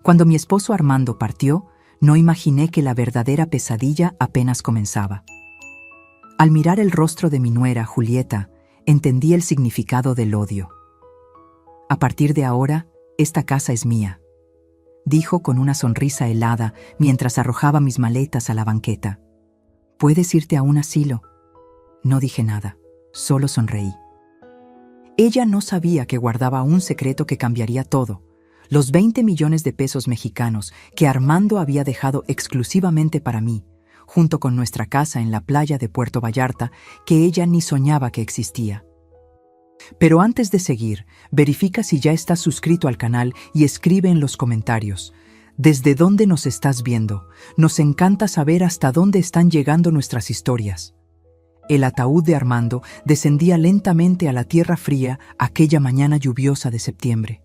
Cuando mi esposo Armando partió, no imaginé que la verdadera pesadilla apenas comenzaba. Al mirar el rostro de mi nuera, Julieta, entendí el significado del odio. A partir de ahora, esta casa es mía, dijo con una sonrisa helada mientras arrojaba mis maletas a la banqueta. ¿Puedes irte a un asilo? No dije nada, solo sonreí. Ella no sabía que guardaba un secreto que cambiaría todo: los 20 millones de pesos mexicanos que Armando había dejado exclusivamente para mí, junto con nuestra casa en la playa de Puerto Vallarta, que ella ni soñaba que existía. Pero antes de seguir, verifica si ya estás suscrito al canal y escribe en los comentarios ¿desde dónde nos estás viendo? Nos encanta saber hasta dónde están llegando nuestras historias. El ataúd de Armando descendía lentamente a la tierra fría aquella mañana lluviosa de septiembre.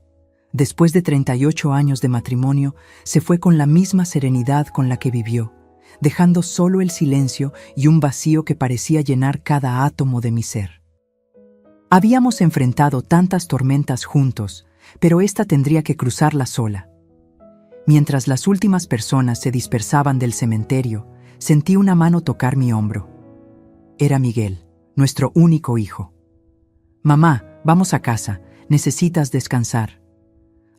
Después de 38 años de matrimonio, se fue con la misma serenidad con la que vivió, dejando solo el silencio y un vacío que parecía llenar cada átomo de mi ser. Habíamos enfrentado tantas tormentas juntos, pero esta tendría que cruzarla sola. Mientras las últimas personas se dispersaban del cementerio, sentí una mano tocar mi hombro. Era Miguel, nuestro único hijo. «Mamá, vamos a casa, necesitas descansar».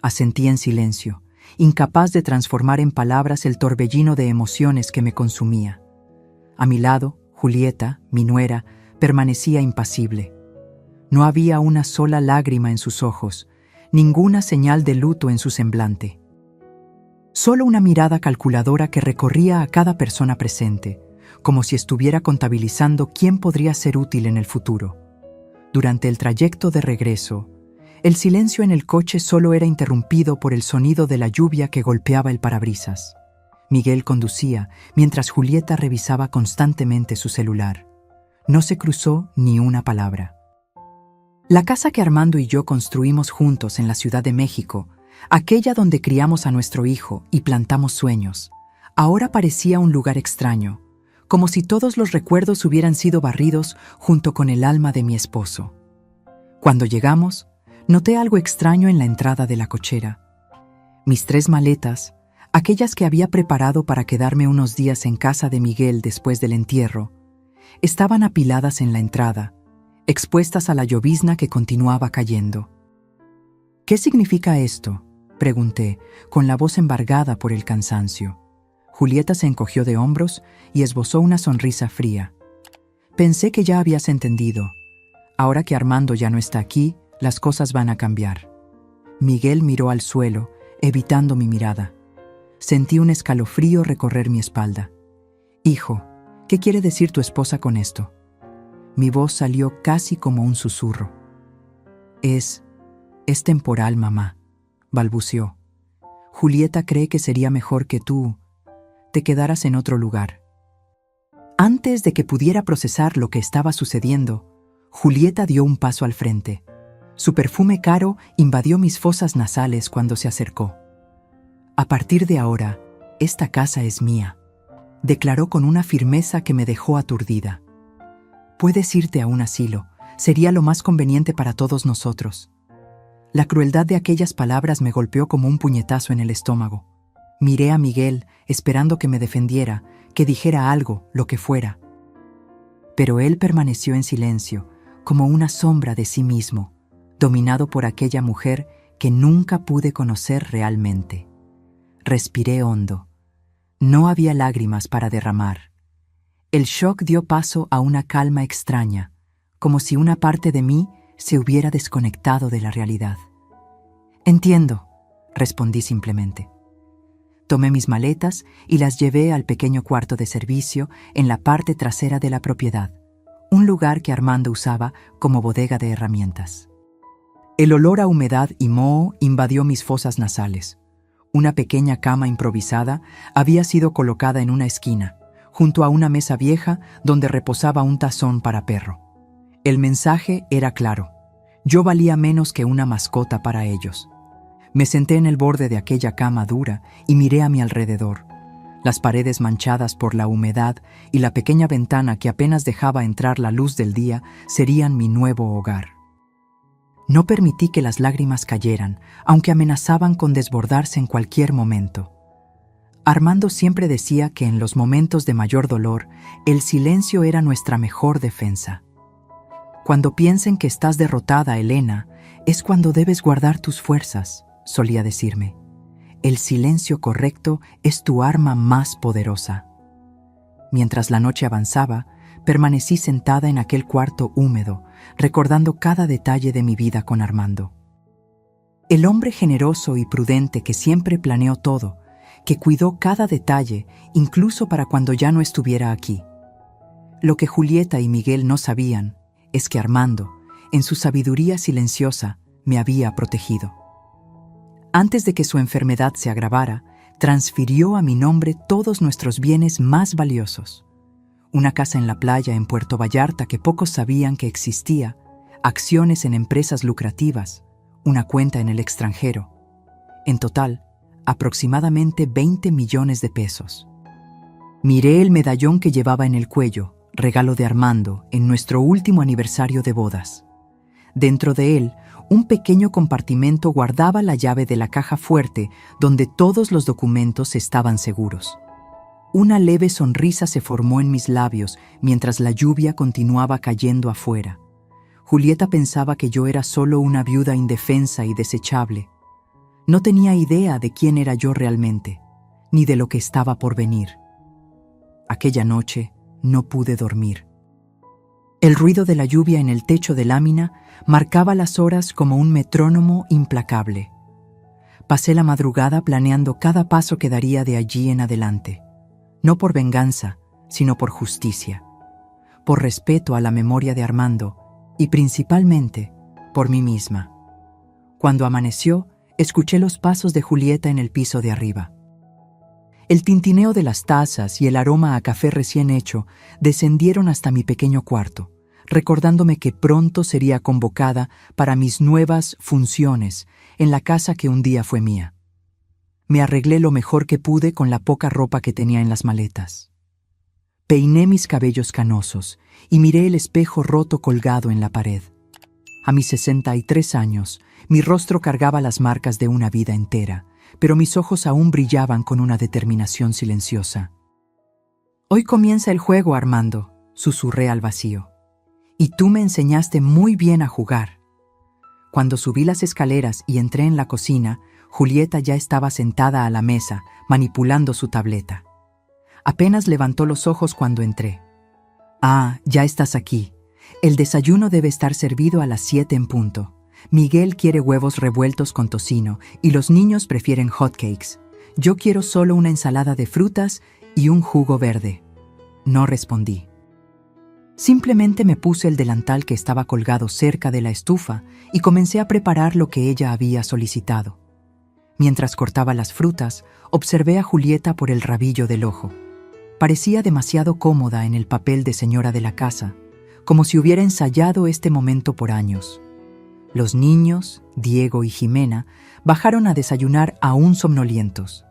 Asentí en silencio, incapaz de transformar en palabras el torbellino de emociones que me consumía. A mi lado, Julieta, mi nuera, permanecía impasible. No había una sola lágrima en sus ojos, ninguna señal de luto en su semblante. Solo una mirada calculadora que recorría a cada persona presente, como si estuviera contabilizando quién podría ser útil en el futuro. Durante el trayecto de regreso, el silencio en el coche solo era interrumpido por el sonido de la lluvia que golpeaba el parabrisas. Miguel conducía, mientras Julieta revisaba constantemente su celular. No se cruzó ni una palabra. La casa que Armando y yo construimos juntos en la Ciudad de México, aquella donde criamos a nuestro hijo y plantamos sueños, ahora parecía un lugar extraño, como si todos los recuerdos hubieran sido barridos junto con el alma de mi esposo. Cuando llegamos, noté algo extraño en la entrada de la cochera. Mis 3 maletas, aquellas que había preparado para quedarme unos días en casa de Miguel después del entierro, estaban apiladas en la entrada, expuestas a la llovizna que continuaba cayendo. «¿Qué significa esto?», pregunté, con la voz embargada por el cansancio. Julieta se encogió de hombros y esbozó una sonrisa fría. «Pensé que ya habías entendido. Ahora que Armando ya no está aquí, las cosas van a cambiar». Miguel miró al suelo, evitando mi mirada. Sentí un escalofrío recorrer mi espalda. «Hijo, ¿qué quiere decir tu esposa con esto?». Mi voz salió casi como un susurro. Es temporal, mamá», balbuceó. «Julieta cree que sería mejor que tú te quedaras en otro lugar». Antes de que pudiera procesar lo que estaba sucediendo, Julieta dio un paso al frente. Su perfume caro invadió mis fosas nasales cuando se acercó. «A partir de ahora, esta casa es mía», declaró con una firmeza que me dejó aturdida. «Puedes irte a un asilo, sería lo más conveniente para todos nosotros». La crueldad de aquellas palabras me golpeó como un puñetazo en el estómago. Miré a Miguel, esperando que me defendiera, que dijera algo, lo que fuera. Pero él permaneció en silencio, como una sombra de sí mismo, dominado por aquella mujer que nunca pude conocer realmente. Respiré hondo. No había lágrimas para derramar. El shock dio paso a una calma extraña, como si una parte de mí se hubiera desconectado de la realidad. «Entiendo», respondí simplemente. Tomé mis maletas y las llevé al pequeño cuarto de servicio en la parte trasera de la propiedad, un lugar que Armando usaba como bodega de herramientas. El olor a humedad y moho invadió mis fosas nasales. Una pequeña cama improvisada había sido colocada en una esquina, junto a una mesa vieja donde reposaba un tazón para perro. El mensaje era claro: yo valía menos que una mascota para ellos. Me senté en el borde de aquella cama dura y miré a mi alrededor. Las paredes manchadas por la humedad y la pequeña ventana que apenas dejaba entrar la luz del día serían mi nuevo hogar. No permití que las lágrimas cayeran, aunque amenazaban con desbordarse en cualquier momento. Armando siempre decía que en los momentos de mayor dolor, el silencio era nuestra mejor defensa. Cuando piensen que estás derrotada, Elena, es cuando debes guardar tus fuerzas, solía decirme. El silencio correcto es tu arma más poderosa. Mientras la noche avanzaba, permanecí sentada en aquel cuarto húmedo, recordando cada detalle de mi vida con Armando. El hombre generoso y prudente que siempre planeó todo, que cuidó cada detalle, incluso para cuando ya no estuviera aquí. Lo que Julieta y Miguel no sabían es que Armando, en su sabiduría silenciosa, me había protegido. Antes de que su enfermedad se agravara, transfirió a mi nombre todos nuestros bienes más valiosos. Una casa en la playa en Puerto Vallarta que pocos sabían que existía, acciones en empresas lucrativas, una cuenta en el extranjero. En total, aproximadamente 20 millones de pesos. Miré el medallón que llevaba en el cuello, regalo de Armando, en nuestro último aniversario de bodas. Dentro de él, un pequeño compartimento guardaba la llave de la caja fuerte donde todos los documentos estaban seguros. Una leve sonrisa se formó en mis labios mientras la lluvia continuaba cayendo afuera. Julieta pensaba que yo era solo una viuda indefensa y desechable. No tenía idea de quién era yo realmente, ni de lo que estaba por venir. Aquella noche no pude dormir. El ruido de la lluvia en el techo de lámina marcaba las horas como un metrónomo implacable. Pasé la madrugada planeando cada paso que daría de allí en adelante. No por venganza, sino por justicia, por respeto a la memoria de Armando y principalmente por mí misma. Cuando amaneció, escuché los pasos de Julieta en el piso de arriba. El tintineo de las tazas y el aroma a café recién hecho descendieron hasta mi pequeño cuarto, recordándome que pronto sería convocada para mis nuevas funciones en la casa que un día fue mía. Me arreglé lo mejor que pude con la poca ropa que tenía en las maletas. Peiné mis cabellos canosos y miré el espejo roto colgado en la pared. A mis 63 años, mi rostro cargaba las marcas de una vida entera, pero mis ojos aún brillaban con una determinación silenciosa. «Hoy comienza el juego, Armando», susurré al vacío. «Y tú me enseñaste muy bien a jugar». Cuando subí las escaleras y entré en la cocina, Julieta ya estaba sentada a la mesa, manipulando su tableta. Apenas levantó los ojos cuando entré. «Ah, ya estás aquí. El desayuno debe estar servido a las 7 en punto. Miguel quiere huevos revueltos con tocino y los niños prefieren hotcakes. Yo quiero solo una ensalada de frutas y un jugo verde». No respondí. Simplemente me puse el delantal que estaba colgado cerca de la estufa y comencé a preparar lo que ella había solicitado. Mientras cortaba las frutas, observé a Julieta por el rabillo del ojo. Parecía demasiado cómoda en el papel de señora de la casa, como si hubiera ensayado este momento por años. Los niños, Diego y Jimena, bajaron a desayunar aún somnolientos.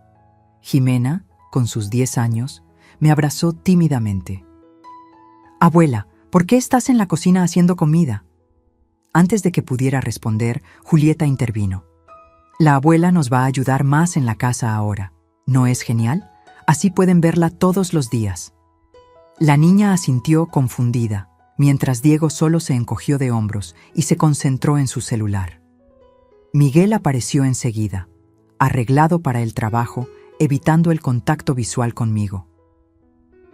Jimena, con sus 10 años, me abrazó tímidamente. «Abuela, ¿por qué estás en la cocina haciendo comida?». Antes de que pudiera responder, Julieta intervino. «La abuela nos va a ayudar más en la casa ahora. ¿No es genial? Así pueden verla todos los días». La niña asintió confundida, mientras Diego solo se encogió de hombros y se concentró en su celular. Miguel apareció enseguida, arreglado para el trabajo, evitando el contacto visual conmigo.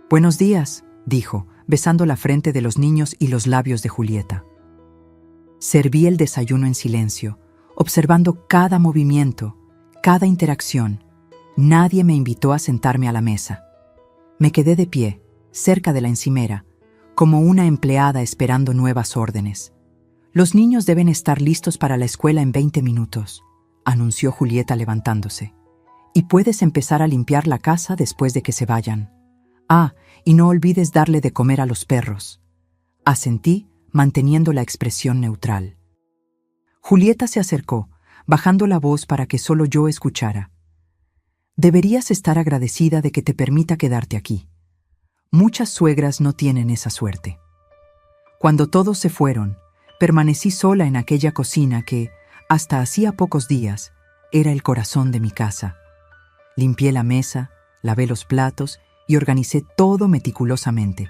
«Buenos días», dijo, besando la frente de los niños y los labios de Julieta. Serví el desayuno en silencio, observando cada movimiento, cada interacción. Nadie me invitó a sentarme a la mesa. Me quedé de pie, cerca de la encimera, como una empleada esperando nuevas órdenes. «Los niños deben estar listos para la escuela en 20 minutos», anunció Julieta levantándose. «Y puedes empezar a limpiar la casa después de que se vayan. Ah, y no olvides darle de comer a los perros». Asentí, manteniendo la expresión neutral. Julieta se acercó, bajando la voz para que solo yo escuchara. «Deberías estar agradecida de que te permita quedarte aquí. Muchas suegras no tienen esa suerte». Cuando todos se fueron, Permanecí sola en aquella cocina que, hasta hacía pocos días, era el corazón de mi casa. Limpié la mesa, lavé los platos y organicé todo meticulosamente.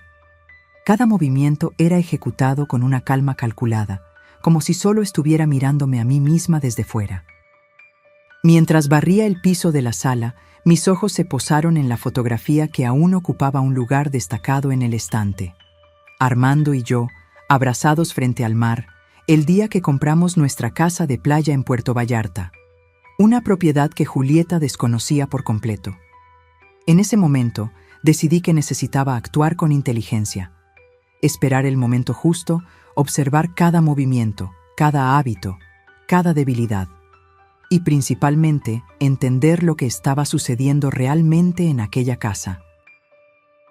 Cada movimiento era ejecutado con una calma calculada, como si solo estuviera mirándome a mí misma desde fuera. Mientras barría el piso de la sala, mis ojos se posaron en la fotografía que aún ocupaba un lugar destacado en el estante. Armando y yo, abrazados frente al mar, el día que compramos nuestra casa de playa en Puerto Vallarta, una propiedad que Julieta desconocía por completo. En ese momento, decidí que necesitaba actuar con inteligencia, esperar el momento justo, observar cada movimiento, cada hábito, cada debilidad, y principalmente entender lo que estaba sucediendo realmente en aquella casa.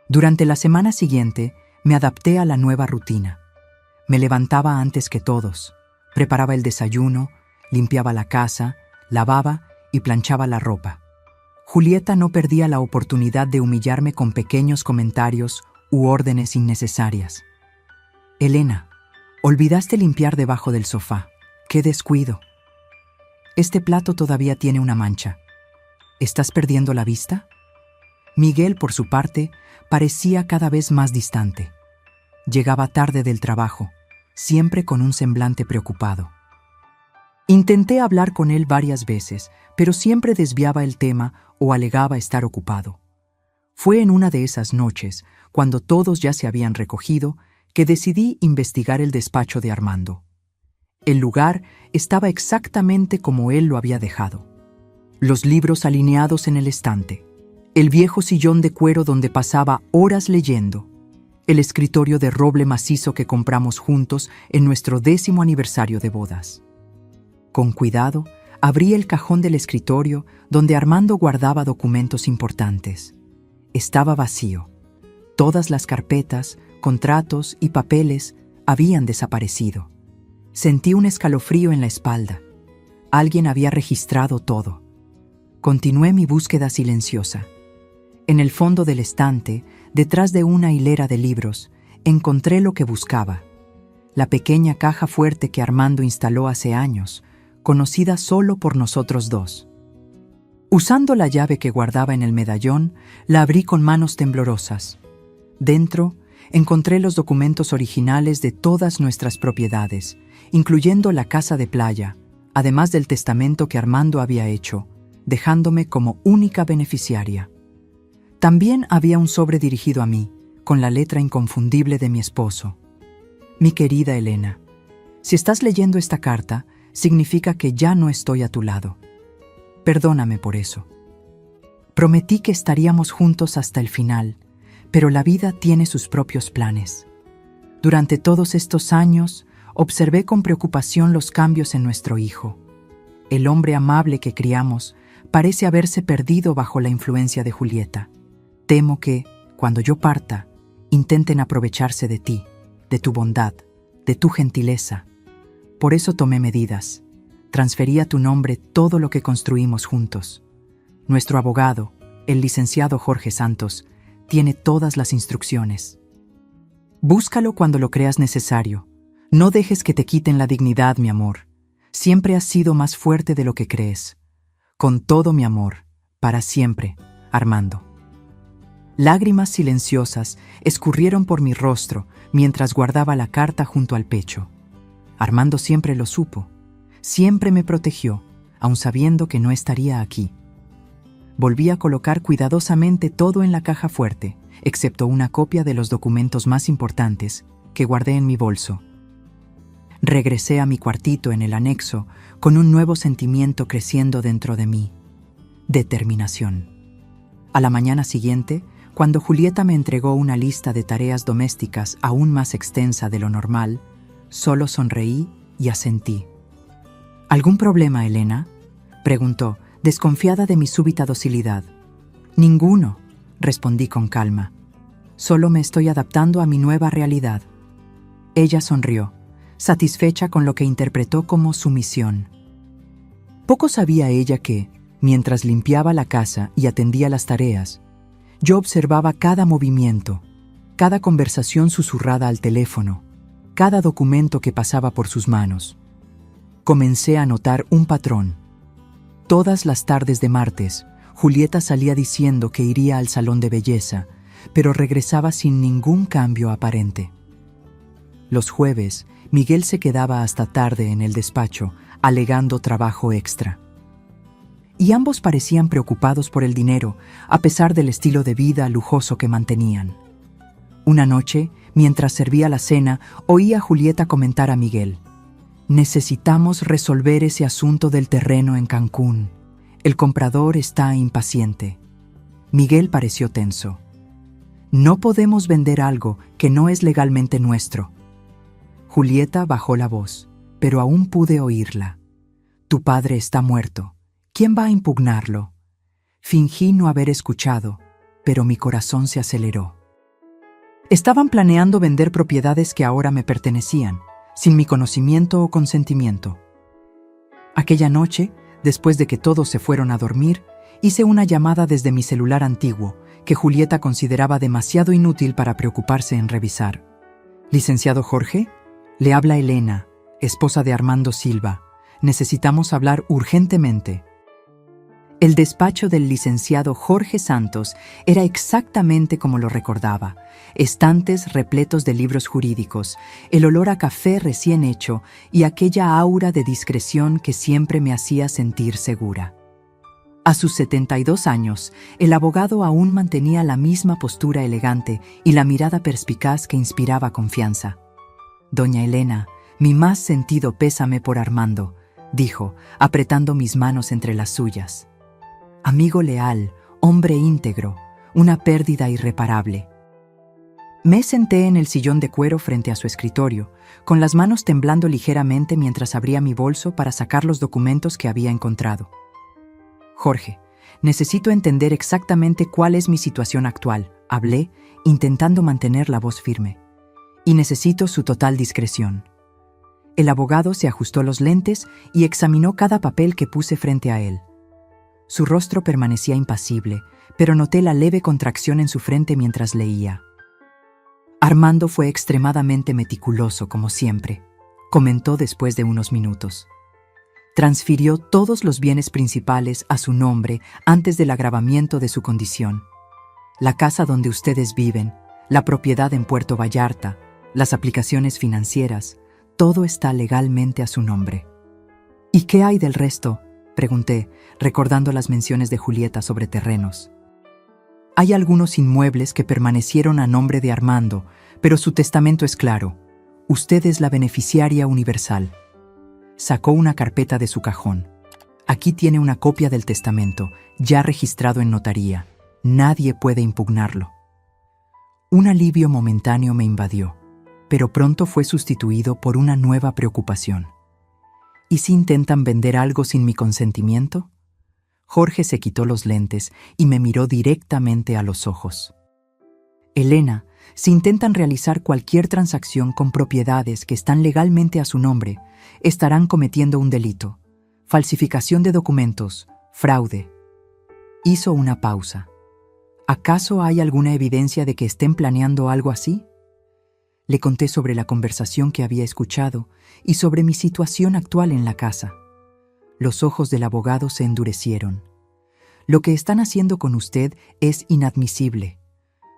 Durante la semana siguiente, me adapté a la nueva rutina. Me levantaba antes que todos, preparaba el desayuno, limpiaba la casa, lavaba y planchaba la ropa. Julieta no perdía la oportunidad de humillarme con pequeños comentarios u órdenes innecesarias. «Elena, olvidaste limpiar debajo del sofá. ¡Qué descuido! Este plato todavía tiene una mancha. ¿Estás perdiendo la vista?». Miguel, por su parte, parecía cada vez más distante. Llegaba tarde del trabajo, siempre con un semblante preocupado. Intenté hablar con él varias veces, pero siempre desviaba el tema o alegaba estar ocupado. Fue en una de esas noches, cuando todos ya se habían recogido, que decidí investigar el despacho de Armando. El lugar estaba exactamente como él lo había dejado. Los libros alineados en el estante, el viejo sillón de cuero donde pasaba horas leyendo, el escritorio de roble macizo que compramos juntos en nuestro 10º aniversario de bodas. Con cuidado, abrí el cajón del escritorio donde Armando guardaba documentos importantes. Estaba vacío. Todas las carpetas, contratos y papeles habían desaparecido. Sentí un escalofrío en la espalda. Alguien había registrado todo. Continué mi búsqueda silenciosa. En el fondo del estante, detrás de una hilera de libros, encontré lo que buscaba. La pequeña caja fuerte que Armando instaló hace años, conocida solo por nosotros dos. Usando la llave que guardaba en el medallón, la abrí con manos temblorosas. Dentro, encontré los documentos originales de todas nuestras propiedades, incluyendo la casa de playa, además del testamento que Armando había hecho, dejándome como única beneficiaria. También había un sobre dirigido a mí, con la letra inconfundible de mi esposo. «Mi querida Elena, si estás leyendo esta carta, significa que ya no estoy a tu lado. Perdóname por eso. Prometí que estaríamos juntos hasta el final, pero la vida tiene sus propios planes. Durante todos estos años, observé con preocupación los cambios en nuestro hijo. El hombre amable que criamos parece haberse perdido bajo la influencia de Julieta. Temo que, cuando yo parta, intenten aprovecharse de ti, de tu bondad, de tu gentileza. Por eso tomé medidas. Transferí a tu nombre todo lo que construimos juntos. Nuestro abogado, el licenciado Jorge Santos, tiene todas las instrucciones. Búscalo cuando lo creas necesario. No dejes que te quiten la dignidad, mi amor. Siempre has sido más fuerte de lo que crees. Con todo mi amor, para siempre, Armando». Lágrimas silenciosas escurrieron por mi rostro mientras guardaba la carta junto al pecho. Armando siempre lo supo. Siempre me protegió, aun sabiendo que no estaría aquí. Volví a colocar cuidadosamente todo en la caja fuerte, excepto una copia de los documentos más importantes que guardé en mi bolso. Regresé a mi cuartito en el anexo con un nuevo sentimiento creciendo dentro de mí: determinación. A la mañana siguiente, cuando Julieta me entregó una lista de tareas domésticas aún más extensa de lo normal, solo sonreí y asentí. «¿Algún problema, Elena?», preguntó, desconfiada de mi súbita docilidad. «Ninguno», respondí con calma. «Solo me estoy adaptando a mi nueva realidad». Ella sonrió, satisfecha con lo que interpretó como sumisión. Poco sabía ella que, mientras limpiaba la casa y atendía las tareas, yo observaba cada movimiento, cada conversación susurrada al teléfono, cada documento que pasaba por sus manos. Comencé a notar un patrón. Todas las tardes de martes, Julieta salía diciendo que iría al salón de belleza, pero regresaba sin ningún cambio aparente. Los jueves, Miguel se quedaba hasta tarde en el despacho, alegando trabajo extra. Y ambos parecían preocupados por el dinero, a pesar del estilo de vida lujoso que mantenían. Una noche, mientras servía la cena, oí a Julieta comentar a Miguel: «Necesitamos resolver ese asunto del terreno en Cancún. El comprador está impaciente». Miguel pareció tenso. «No podemos vender algo que no es legalmente nuestro». Julieta bajó la voz, pero aún pude oírla. «Tu padre está muerto. ¿Quién va a impugnarlo?» Fingí no haber escuchado, pero mi corazón se aceleró. Estaban planeando vender propiedades que ahora me pertenecían, sin mi conocimiento o consentimiento. Aquella noche, después de que todos se fueron a dormir, hice una llamada desde mi celular antiguo, que Julieta consideraba demasiado inútil para preocuparse en revisar. «Licenciado Jorge, le habla Elena, esposa de Armando Silva. Necesitamos hablar urgentemente». El despacho del licenciado Jorge Santos era exactamente como lo recordaba: estantes repletos de libros jurídicos, el olor a café recién hecho y aquella aura de discreción que siempre me hacía sentir segura. A sus 72 años, el abogado aún mantenía la misma postura elegante y la mirada perspicaz que inspiraba confianza. «Doña Elena, mi más sentido pésame por Armando», dijo, apretando mis manos entre las suyas. «Amigo leal, hombre íntegro, una pérdida irreparable». Me senté en el sillón de cuero frente a su escritorio, con las manos temblando ligeramente mientras abría mi bolso para sacar los documentos que había encontrado. «Jorge, necesito entender exactamente cuál es mi situación actual», hablé, intentando mantener la voz firme. «Y necesito su total discreción». El abogado se ajustó los lentes y examinó cada papel que puse frente a él. Su rostro permanecía impasible, pero noté la leve contracción en su frente mientras leía. «Armando fue extremadamente meticuloso, como siempre», comentó después de unos minutos. «Transfirió todos los bienes principales a su nombre antes del agravamiento de su condición. La casa donde ustedes viven, la propiedad en Puerto Vallarta, las aplicaciones financieras, todo está legalmente a su nombre». «¿Y qué hay del resto?», pregunté, recordando las menciones de Julieta sobre terrenos. «Hay algunos inmuebles que permanecieron a nombre de Armando, pero su testamento es claro. Usted es la beneficiaria universal». Sacó una carpeta de su cajón. «Aquí tiene una copia del testamento, ya registrado en notaría. Nadie puede impugnarlo». Un alivio momentáneo me invadió, pero pronto fue sustituido por una nueva preocupación. ¿Y si intentan vender algo sin mi consentimiento? Jorge se quitó los lentes y me miró directamente a los ojos. «Elena, si intentan realizar cualquier transacción con propiedades que están legalmente a su nombre, estarán cometiendo un delito: falsificación de documentos, fraude». Hizo una pausa. «¿Acaso hay alguna evidencia de que estén planeando algo así?». Le conté sobre la conversación que había escuchado y sobre mi situación actual en la casa. Los ojos del abogado se endurecieron. «Lo que están haciendo con usted es inadmisible.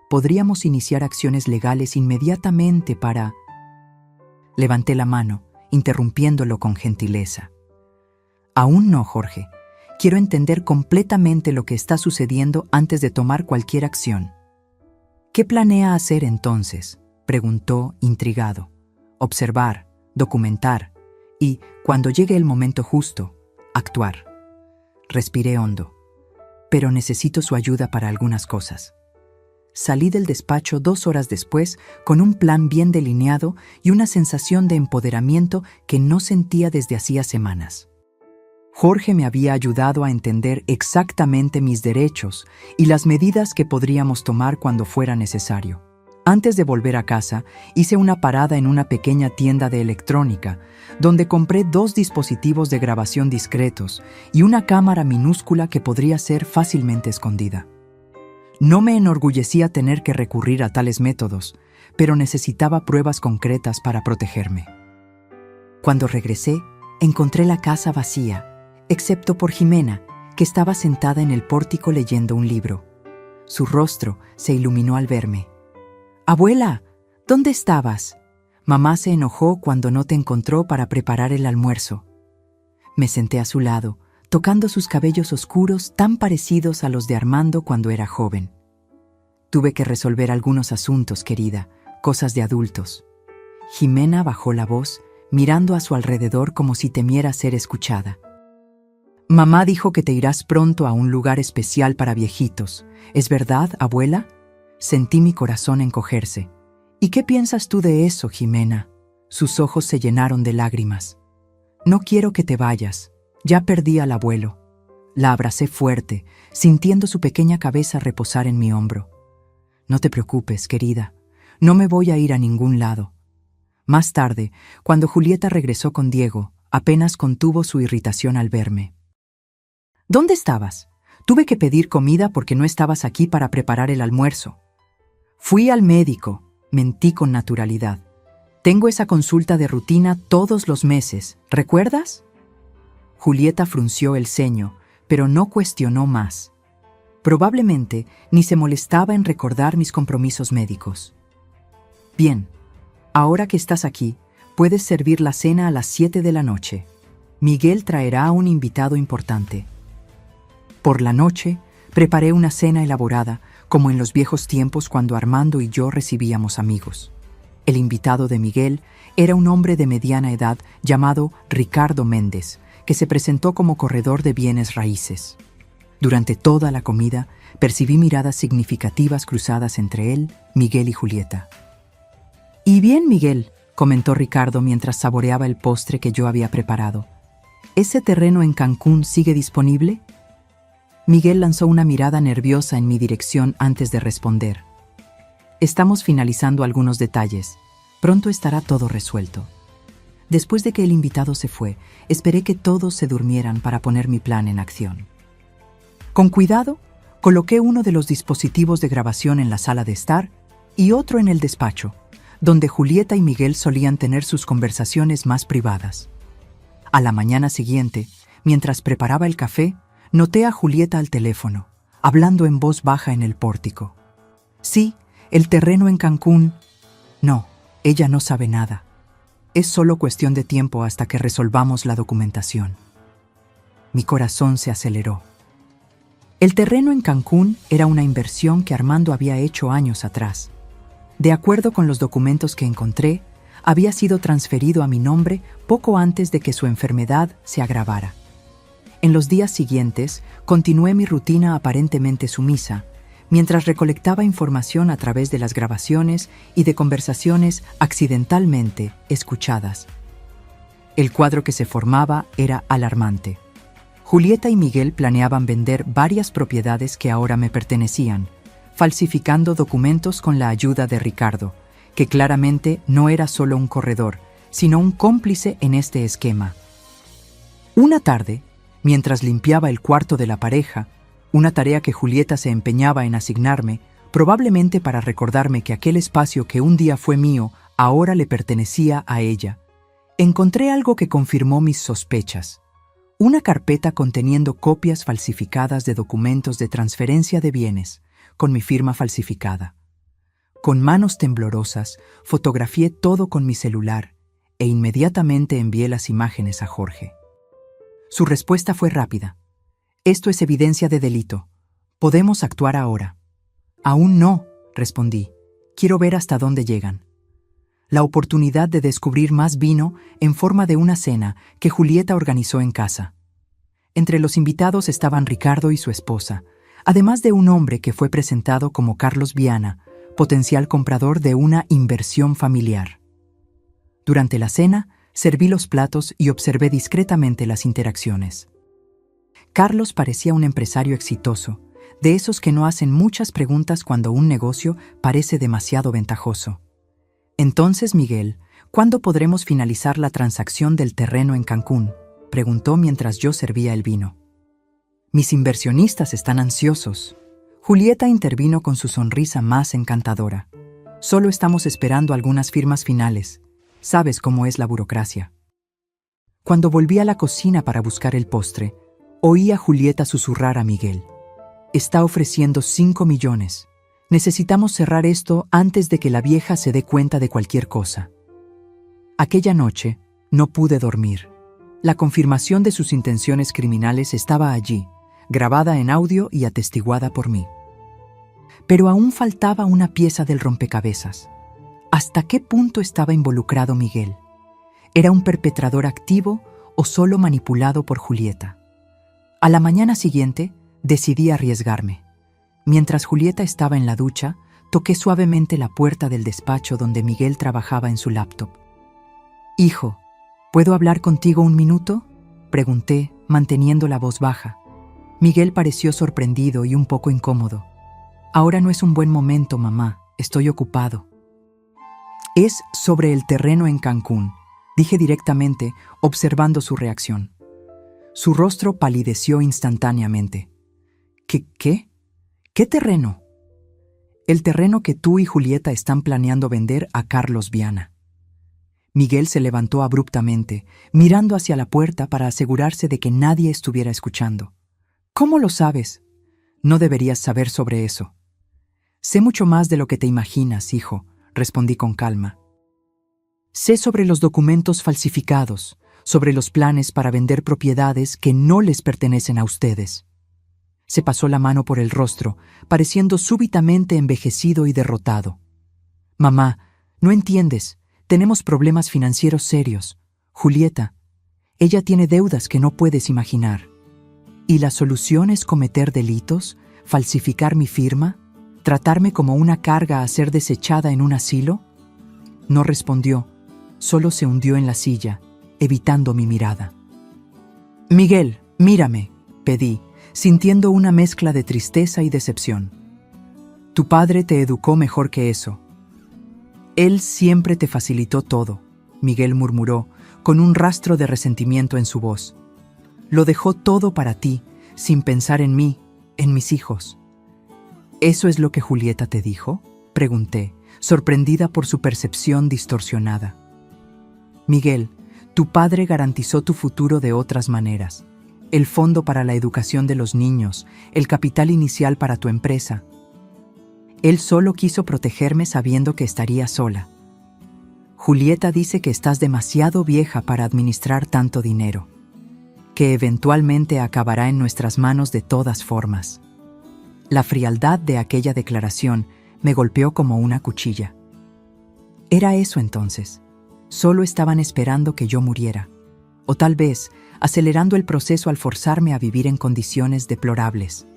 Podríamos iniciar acciones legales inmediatamente para…». Levanté la mano, interrumpiéndolo con gentileza. «Aún no, Jorge. Quiero entender completamente lo que está sucediendo antes de tomar cualquier acción». «¿Qué planea hacer entonces?», preguntó intrigado. «Observar, documentar y, cuando llegue el momento justo, actuar». Respiré hondo. «Pero necesito su ayuda para algunas cosas». Salí del despacho 2 horas después con un plan bien delineado y una sensación de empoderamiento que no sentía desde hacía semanas. Jorge me había ayudado a entender exactamente mis derechos y las medidas que podríamos tomar cuando fuera necesario. Antes de volver a casa, hice una parada en una pequeña tienda de electrónica, donde compré 2 dispositivos de grabación discretos y una cámara minúscula que podría ser fácilmente escondida. No me enorgullecía tener que recurrir a tales métodos, pero necesitaba pruebas concretas para protegerme. Cuando regresé, encontré la casa vacía, excepto por Jimena, que estaba sentada en el pórtico leyendo un libro. Su rostro se iluminó al verme. «Abuela, ¿dónde estabas? Mamá se enojó cuando no te encontró para preparar el almuerzo». Me senté a su lado, tocando sus cabellos oscuros tan parecidos a los de Armando cuando era joven. «Tuve que resolver algunos asuntos, querida, cosas de adultos». Jimena bajó la voz, mirando a su alrededor como si temiera ser escuchada. «Mamá dijo que te irás pronto a un lugar especial para viejitos. ¿Es verdad, abuela?» Sentí mi corazón encogerse. «¿Y qué piensas tú de eso, Jimena?» Sus ojos se llenaron de lágrimas. «No quiero que te vayas. Ya perdí al abuelo». La abracé fuerte, sintiendo su pequeña cabeza reposar en mi hombro. «No te preocupes, querida. No me voy a ir a ningún lado». Más tarde, cuando Julieta regresó con Diego, apenas contuvo su irritación al verme. «¿Dónde estabas? Tuve que pedir comida porque no estabas aquí para preparar el almuerzo». «Fui al médico», mentí con naturalidad. «Tengo esa consulta de rutina todos los meses, ¿recuerdas?» Julieta frunció el ceño, pero no cuestionó más. Probablemente ni se molestaba en recordar mis compromisos médicos. «Bien, ahora que estás aquí, puedes servir la cena a las 7 de la noche. Miguel traerá a un invitado importante». Por la noche, preparé una cena elaborada, como en los viejos tiempos cuando Armando y yo recibíamos amigos. El invitado de Miguel era un hombre de mediana edad llamado Ricardo Méndez, que se presentó como corredor de bienes raíces. Durante toda la comida, percibí miradas significativas cruzadas entre él, Miguel y Julieta. «Y bien, Miguel», comentó Ricardo mientras saboreaba el postre que yo había preparado. «¿Ese terreno en Cancún sigue disponible?» Miguel lanzó una mirada nerviosa en mi dirección antes de responder. «Estamos finalizando algunos detalles. Pronto estará todo resuelto». Después de que el invitado se fue, esperé que todos se durmieran para poner mi plan en acción. Con cuidado, coloqué uno de los dispositivos de grabación en la sala de estar y otro en el despacho, donde Julieta y Miguel solían tener sus conversaciones más privadas. A la mañana siguiente, mientras preparaba el café, noté a Julieta al teléfono, hablando en voz baja en el pórtico. «Sí, el terreno en Cancún». «No, ella no sabe nada. Es solo cuestión de tiempo hasta que resolvamos la documentación». Mi corazón se aceleró. El terreno en Cancún era una inversión que Armando había hecho años atrás. De acuerdo con los documentos que encontré, había sido transferido a mi nombre poco antes de que su enfermedad se agravara. En los días siguientes, continué mi rutina aparentemente sumisa, mientras recolectaba información a través de las grabaciones y de conversaciones accidentalmente escuchadas. El cuadro que se formaba era alarmante. Julieta y Miguel planeaban vender varias propiedades que ahora me pertenecían, falsificando documentos con la ayuda de Ricardo, que claramente no era solo un corredor, sino un cómplice en este esquema. Una tarde, mientras limpiaba el cuarto de la pareja, una tarea que Julieta se empeñaba en asignarme, probablemente para recordarme que aquel espacio que un día fue mío, ahora le pertenecía a ella, encontré algo que confirmó mis sospechas. Una carpeta conteniendo copias falsificadas de documentos de transferencia de bienes, con mi firma falsificada. Con manos temblorosas, fotografié todo con mi celular e inmediatamente envié las imágenes a Jorge. Su respuesta fue rápida. «Esto es evidencia de delito. Podemos actuar ahora». «Aún no», respondí. «Quiero ver hasta dónde llegan». La oportunidad de descubrir más vino en forma de una cena que Julieta organizó en casa. Entre los invitados estaban Ricardo y su esposa, además de un hombre que fue presentado como Carlos Viana, potencial comprador de una inversión familiar. Durante la cena, serví los platos y observé discretamente las interacciones. Carlos parecía un empresario exitoso, de esos que no hacen muchas preguntas cuando un negocio parece demasiado ventajoso. «Entonces, Miguel, ¿cuándo podremos finalizar la transacción del terreno en Cancún?», preguntó mientras yo servía el vino. «Mis inversionistas están ansiosos». Julieta intervino con su sonrisa más encantadora. Solo estamos esperando algunas firmas finales. Sabes cómo es la burocracia. Cuando volví a la cocina para buscar el postre, oí a Julieta susurrar a Miguel. Está ofreciendo 5 millones. Necesitamos cerrar esto antes de que la vieja se dé cuenta de cualquier cosa. Aquella noche no pude dormir. La confirmación de sus intenciones criminales estaba allí, grabada en audio y atestiguada por mí. Pero aún faltaba una pieza del rompecabezas. ¿Hasta qué punto estaba involucrado Miguel? ¿Era un perpetrador activo o solo manipulado por Julieta? A la mañana siguiente, decidí arriesgarme. Mientras Julieta estaba en la ducha, toqué suavemente la puerta del despacho donde Miguel trabajaba en su laptop. «Hijo, ¿puedo hablar contigo un minuto?», pregunté, manteniendo la voz baja. Miguel pareció sorprendido y un poco incómodo. «Ahora no es un buen momento, mamá. Estoy ocupado». «Es sobre el terreno en Cancún», dije directamente, observando su reacción. Su rostro palideció instantáneamente. ¿Qué? ¿Qué terreno? El terreno que tú y Julieta están planeando vender a Carlos Viana. Miguel se levantó abruptamente, mirando hacia la puerta para asegurarse de que nadie estuviera escuchando. ¿Cómo lo sabes? No deberías saber sobre eso. Sé mucho más de lo que te imaginas, hijo, respondí con calma. Sé sobre los documentos falsificados, sobre los planes para vender propiedades que no les pertenecen a ustedes. Se pasó la mano por el rostro, pareciendo súbitamente envejecido y derrotado. Mamá, no entiendes. Tenemos problemas financieros serios. Julieta, ella tiene deudas que no puedes imaginar. ¿Y la solución es cometer delitos, falsificar mi firma, tratarme como una carga a ser desechada en un asilo? No respondió, solo se hundió en la silla, evitando mi mirada. Miguel, mírame, pedí, sintiendo una mezcla de tristeza y decepción. Tu padre te educó mejor que eso. Él siempre te facilitó todo, Miguel murmuró, con un rastro de resentimiento en su voz. Lo dejó todo para ti, sin pensar en mí, en mis hijos. ¿Eso es lo que Julieta te dijo?, pregunté, sorprendida por su percepción distorsionada. Miguel, tu padre garantizó tu futuro de otras maneras. El fondo para la educación de los niños, el capital inicial para tu empresa. Él solo quiso protegerme sabiendo que estaría sola. Julieta dice que estás demasiado vieja para administrar tanto dinero, que eventualmente acabará en nuestras manos de todas formas. La frialdad de aquella declaración me golpeó como una cuchilla. Era eso entonces. Solo estaban esperando que yo muriera. O tal vez acelerando el proceso al forzarme a vivir en condiciones deplorables.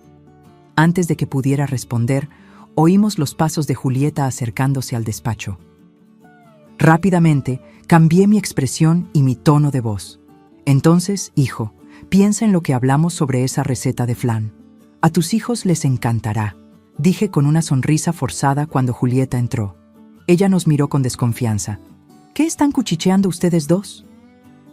Antes de que pudiera responder, oímos los pasos de Julieta acercándose al despacho. Rápidamente, cambié mi expresión y mi tono de voz. Entonces, hijo, piensa en lo que hablamos sobre esa receta de flan. A tus hijos les encantará, dije con una sonrisa forzada cuando Julieta entró. Ella nos miró con desconfianza. ¿Qué están cuchicheando ustedes dos?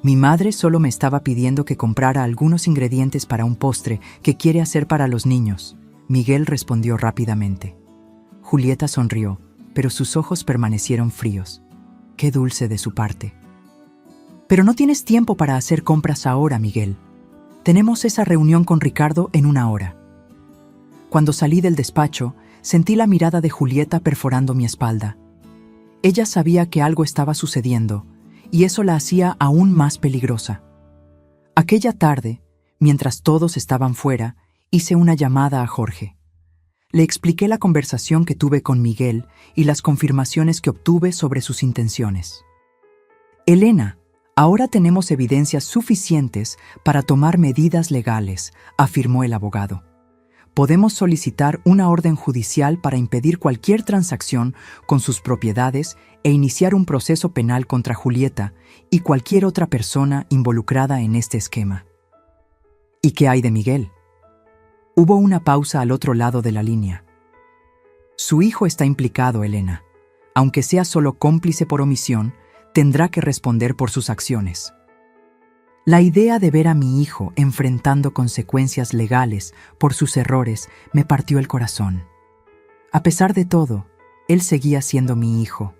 Mi madre solo me estaba pidiendo que comprara algunos ingredientes para un postre que quiere hacer para los niños. Miguel respondió rápidamente. Julieta sonrió, pero sus ojos permanecieron fríos. Qué dulce de su parte. Pero no tienes tiempo para hacer compras ahora, Miguel. Tenemos esa reunión con Ricardo en 1 hora. Cuando salí del despacho, sentí la mirada de Julieta perforando mi espalda. Ella sabía que algo estaba sucediendo, y eso la hacía aún más peligrosa. Aquella tarde, mientras todos estaban fuera, hice una llamada a Jorge. Le expliqué la conversación que tuve con Miguel y las confirmaciones que obtuve sobre sus intenciones. Elena, ahora tenemos evidencias suficientes para tomar medidas legales, afirmó el abogado. Podemos solicitar una orden judicial para impedir cualquier transacción con sus propiedades e iniciar un proceso penal contra Julieta y cualquier otra persona involucrada en este esquema. ¿Y qué hay de Miguel? Hubo una pausa al otro lado de la línea. Su hijo está implicado, Elena. Aunque sea solo cómplice por omisión, tendrá que responder por sus acciones. La idea de ver a mi hijo enfrentando consecuencias legales por sus errores me partió el corazón. A pesar de todo, Él seguía siendo mi hijo,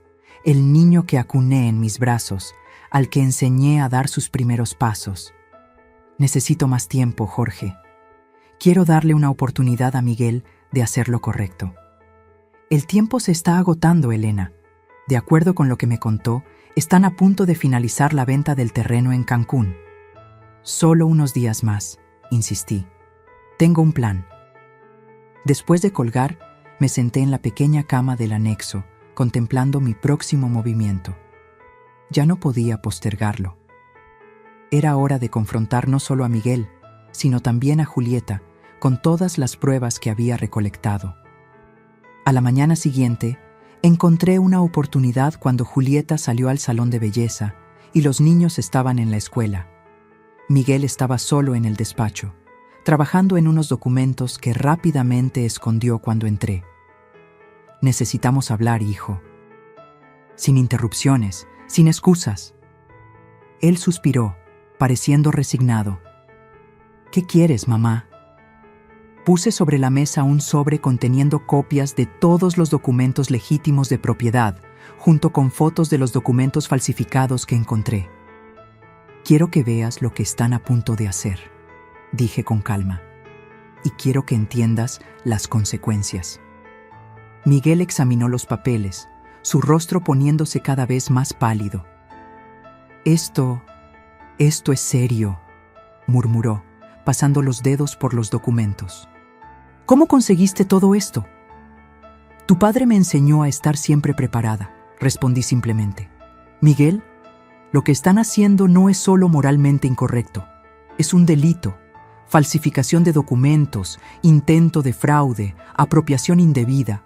el niño que acuné en mis brazos, al que enseñé a dar sus primeros pasos. Necesito más tiempo, Jorge. Quiero darle una oportunidad a Miguel de hacer lo correcto. El tiempo se está agotando, Elena. De acuerdo con lo que me contó, están a punto de finalizar la venta del terreno en Cancún. Solo unos días más, insistí. Tengo un plan. Después de colgar, me senté en la pequeña cama del anexo, contemplando mi próximo movimiento. Ya no podía postergarlo. Era hora de confrontar no solo a Miguel, sino también a Julieta, con todas las pruebas que había recolectado. A la mañana siguiente, encontré una oportunidad cuando Julieta salió al salón de belleza y los niños estaban en la escuela. Miguel estaba solo en el despacho, trabajando en unos documentos que rápidamente escondió cuando entré. Necesitamos hablar, hijo. Sin interrupciones, sin excusas. Él suspiró, pareciendo resignado. ¿Qué quieres, mamá? Puse sobre la mesa un sobre conteniendo copias de todos los documentos legítimos de propiedad, junto con fotos de los documentos falsificados que encontré. Quiero que veas lo que están a punto de hacer, dije con calma, y quiero que entiendas las consecuencias. Miguel examinó los papeles, su rostro poniéndose cada vez más pálido. Esto es serio, murmuró, pasando los dedos por los documentos. ¿Cómo conseguiste todo esto? Tu padre me enseñó a estar siempre preparada, respondí simplemente. Miguel, lo que están haciendo no es solo moralmente incorrecto, es un delito, falsificación de documentos, intento de fraude, apropiación indebida.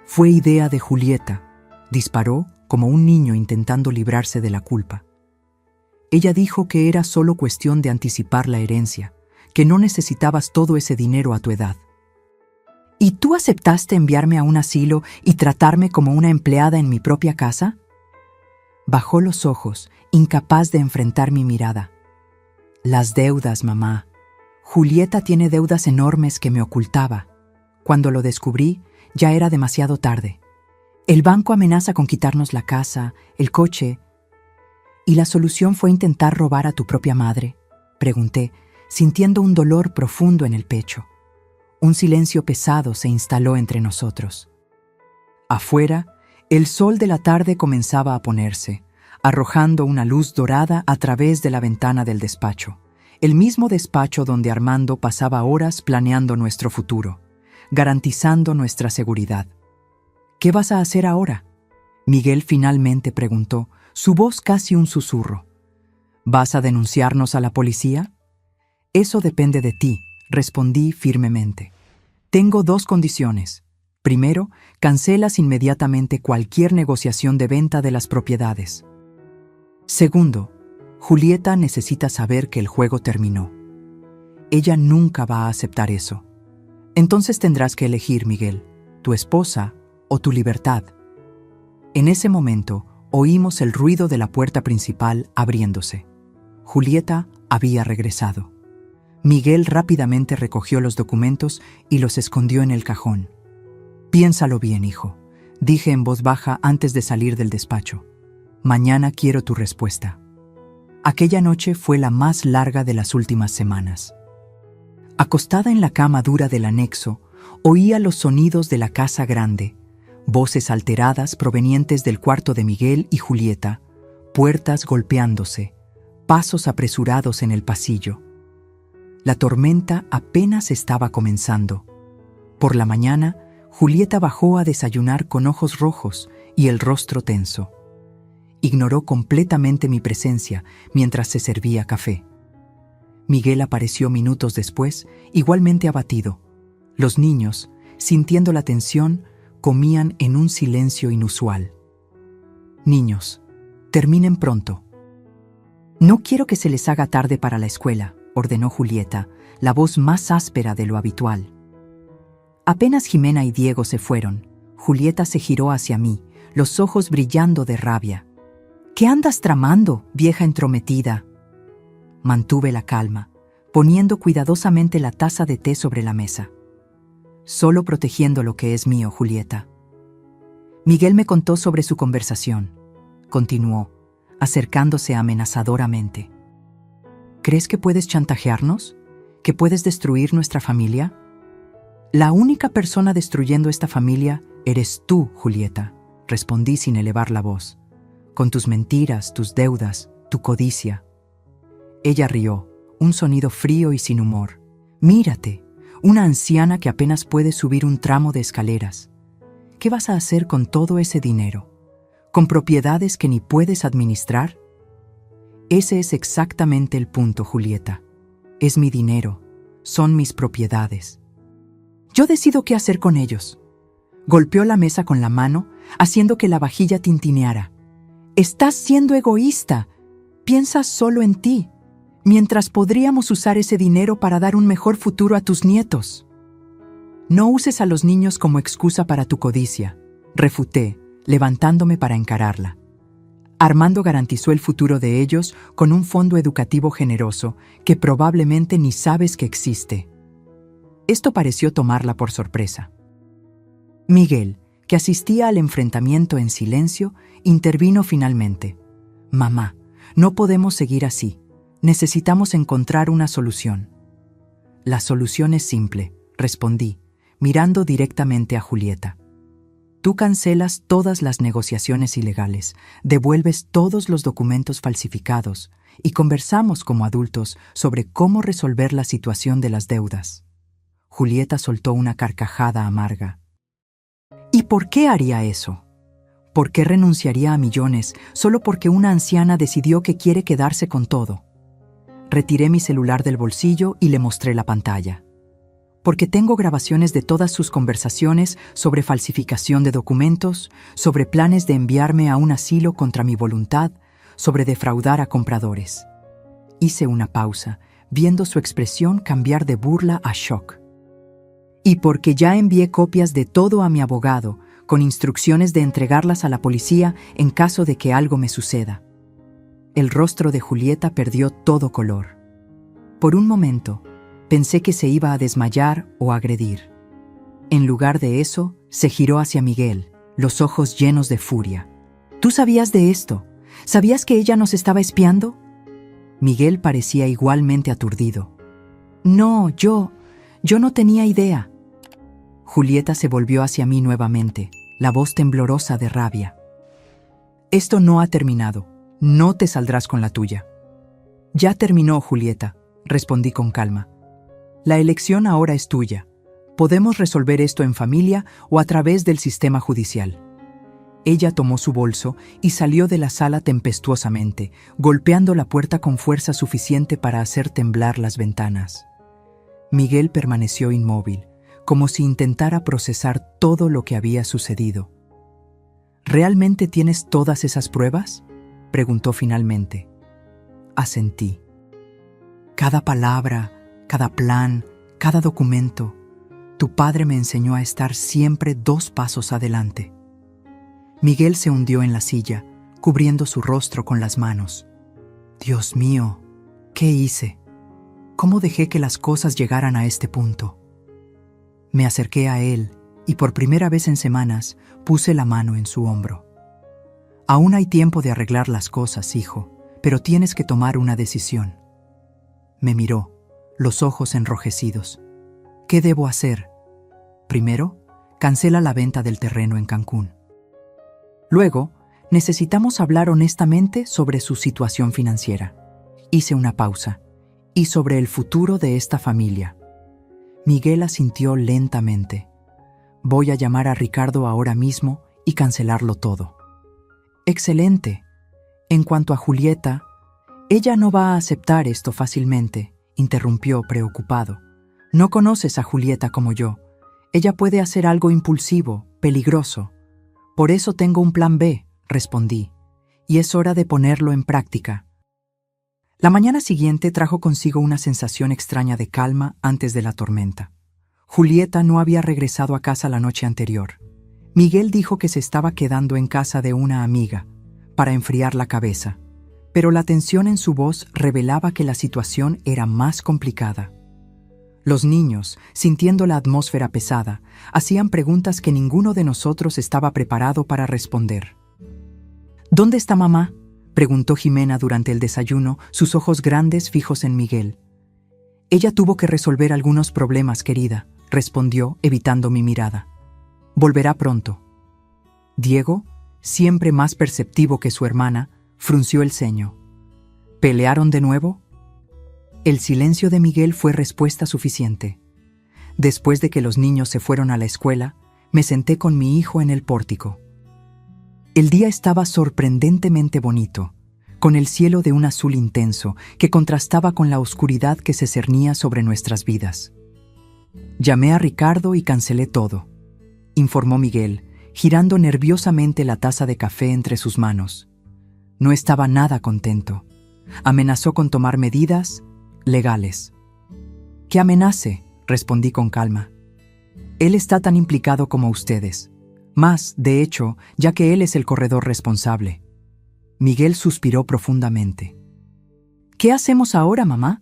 Fue idea de Julieta, disparó como un niño intentando librarse de la culpa. Ella dijo que era solo cuestión de anticipar la herencia, que no necesitabas todo ese dinero a tu edad. ¿Y tú aceptaste enviarme a un asilo y tratarme como una empleada en mi propia casa? Bajó los ojos, incapaz de enfrentar mi mirada. Las deudas, mamá. Julieta tiene deudas enormes que me ocultaba. Cuando lo descubrí, ya era demasiado tarde. El banco amenaza con quitarnos la casa, el coche. ¿Y la solución fue intentar robar a tu propia madre?, pregunté, sintiendo un dolor profundo en el pecho. Un silencio pesado se instaló entre nosotros. Afuera, el sol de la tarde comenzaba a ponerse, arrojando una luz dorada a través de la ventana del despacho, el mismo despacho donde Armando pasaba horas planeando nuestro futuro, garantizando nuestra seguridad. ¿Qué vas a hacer ahora?, Miguel finalmente preguntó, su voz casi un susurro. ¿Vas a denunciarnos a la policía? Eso depende de ti, respondí firmemente. Tengo 2 condiciones. Primero, cancelas inmediatamente cualquier negociación de venta de las propiedades. Segundo, Julieta necesita saber que el juego terminó. Ella nunca va a aceptar eso. Entonces tendrás que elegir, Miguel, tu esposa o tu libertad. En ese momento, oímos el ruido de la puerta principal abriéndose. Julieta había regresado. Miguel rápidamente recogió los documentos y los escondió en el cajón. Piénsalo bien, hijo, dije en voz baja antes de salir del despacho. Mañana quiero tu respuesta. Aquella noche fue la más larga de las últimas semanas. Acostada en la cama dura del anexo, oía los sonidos de la casa grande, voces alteradas provenientes del cuarto de Miguel y Julieta, puertas golpeándose, pasos apresurados en el pasillo. La tormenta apenas estaba comenzando. Por la mañana, Julieta bajó a desayunar con ojos rojos y el rostro tenso. Ignoró completamente mi presencia mientras se servía café. Miguel apareció minutos después, igualmente abatido. Los niños, sintiendo la tensión, comían en un silencio inusual. Niños, terminen pronto. No quiero que se les haga tarde para la escuela, ordenó Julieta, la voz más áspera de lo habitual. Apenas Jimena y Diego se fueron, Julieta se giró hacia mí, los ojos brillando de rabia. ¿Qué andas tramando, vieja entrometida? Mantuve la calma, poniendo cuidadosamente la taza de té sobre la mesa. Solo protegiendo lo que es mío, Julieta. Miguel me contó sobre su conversación. Continuó, acercándose amenazadoramente. ¿Crees que puedes chantajearnos? ¿Que puedes destruir nuestra familia? La única persona destruyendo esta familia eres tú, Julieta, respondí sin elevar la voz. Con tus mentiras, tus deudas, tu codicia. Ella rió, un sonido frío y sin humor. Mírate, una anciana que apenas puede subir un tramo de escaleras. ¿Qué vas a hacer con todo ese dinero? ¿Con propiedades que ni puedes administrar? Ese es exactamente el punto, Julieta. Es mi dinero, son mis propiedades. Yo decido qué hacer con ellos. Golpeó la mesa con la mano, haciendo que la vajilla tintineara. Estás siendo egoísta. Piensas solo en ti, mientras podríamos usar ese dinero para dar un mejor futuro a tus nietos. No uses a los niños como excusa para tu codicia, refuté, levantándome para encararla. Armando garantizó el futuro de ellos con un fondo educativo generoso que probablemente ni sabes que existe. Esto pareció tomarla por sorpresa. Miguel, que asistía al enfrentamiento en silencio, intervino finalmente. Mamá, no podemos seguir así. Necesitamos encontrar una solución. La solución es simple, respondí, mirando directamente a Julieta. Tú cancelas todas las negociaciones ilegales, devuelves todos los documentos falsificados y conversamos como adultos sobre cómo resolver la situación de las deudas. Julieta soltó una carcajada amarga. ¿Y por qué haría eso? ¿Por qué renunciaría a millones solo porque una anciana decidió que quiere quedarse con todo? Retiré mi celular del bolsillo y le mostré la pantalla. Porque tengo grabaciones de todas sus conversaciones sobre falsificación de documentos, sobre planes de enviarme a un asilo contra mi voluntad, sobre defraudar a compradores. Hice una pausa, viendo su expresión cambiar de burla a shock. Y porque ya envié copias de todo a mi abogado, con instrucciones de entregarlas a la policía en caso de que algo me suceda. El rostro de Julieta perdió todo color. Por un momento, pensé que se iba a desmayar o agredir. En lugar de eso, se giró hacia Miguel, los ojos llenos de furia. ¿Tú sabías de esto? ¿Sabías que ella nos estaba espiando? Miguel parecía igualmente aturdido. No, yo no tenía idea. Julieta se volvió hacia mí nuevamente, la voz temblorosa de rabia. Esto no ha terminado. No te saldrás con la tuya. Ya terminó, Julieta, respondí con calma. La elección ahora es tuya. Podemos resolver esto en familia o a través del sistema judicial. Ella tomó su bolso y salió de la sala tempestuosamente, golpeando la puerta con fuerza suficiente para hacer temblar las ventanas. Miguel permaneció inmóvil, como si intentara procesar todo lo que había sucedido. ¿Realmente tienes todas esas pruebas?, preguntó finalmente. Asentí. Cada palabra, cada plan, cada documento, tu padre me enseñó a estar siempre 2 pasos adelante. Miguel se hundió en la silla, cubriendo su rostro con las manos. Dios mío, ¿qué hice? ¿Cómo dejé que las cosas llegaran a este punto? Me acerqué a él y por primera vez en semanas puse la mano en su hombro. Aún hay tiempo de arreglar las cosas, hijo, pero tienes que tomar una decisión. Me miró, los ojos enrojecidos. ¿Qué debo hacer? Primero, cancela la venta del terreno en Cancún. Luego, necesitamos hablar honestamente sobre su situación financiera. Hice una pausa. Y sobre el futuro de esta familia. Miguel asintió lentamente. Voy a llamar a Ricardo ahora mismo y cancelarlo todo. Excelente. En cuanto a Julieta, ella no va a aceptar esto fácilmente, interrumpió preocupado. No conoces a Julieta como yo. Ella puede hacer algo impulsivo, peligroso. Por eso tengo un plan B, respondí, y es hora de ponerlo en práctica. La mañana siguiente trajo consigo una sensación extraña de calma antes de la tormenta. Julieta no había regresado a casa la noche anterior. Miguel dijo que se estaba quedando en casa de una amiga, para enfriar la cabeza, pero la tensión en su voz revelaba que la situación era más complicada. Los niños, sintiendo la atmósfera pesada, hacían preguntas que ninguno de nosotros estaba preparado para responder. ¿Dónde está mamá?, preguntó Jimena durante el desayuno, sus ojos grandes fijos en Miguel. Ella tuvo que resolver algunos problemas, querida, respondió, evitando mi mirada. Volverá pronto. Diego, siempre más perceptivo que su hermana, frunció el ceño. ¿Pelearon de nuevo? El silencio de Miguel fue respuesta suficiente. Después de que los niños se fueron a la escuela, me senté con mi hijo en el pórtico. El día estaba sorprendentemente bonito, con el cielo de un azul intenso que contrastaba con la oscuridad que se cernía sobre nuestras vidas. Llamé a Ricardo y cancelé todo, informó Miguel, girando nerviosamente la taza de café entre sus manos. No estaba nada contento. Amenazó con tomar medidas legales. «¿Qué amenace?», respondí con calma. «Él está tan implicado como ustedes. Más, de hecho, ya que él es el corredor responsable». Miguel suspiró profundamente. «¿Qué hacemos ahora, mamá?».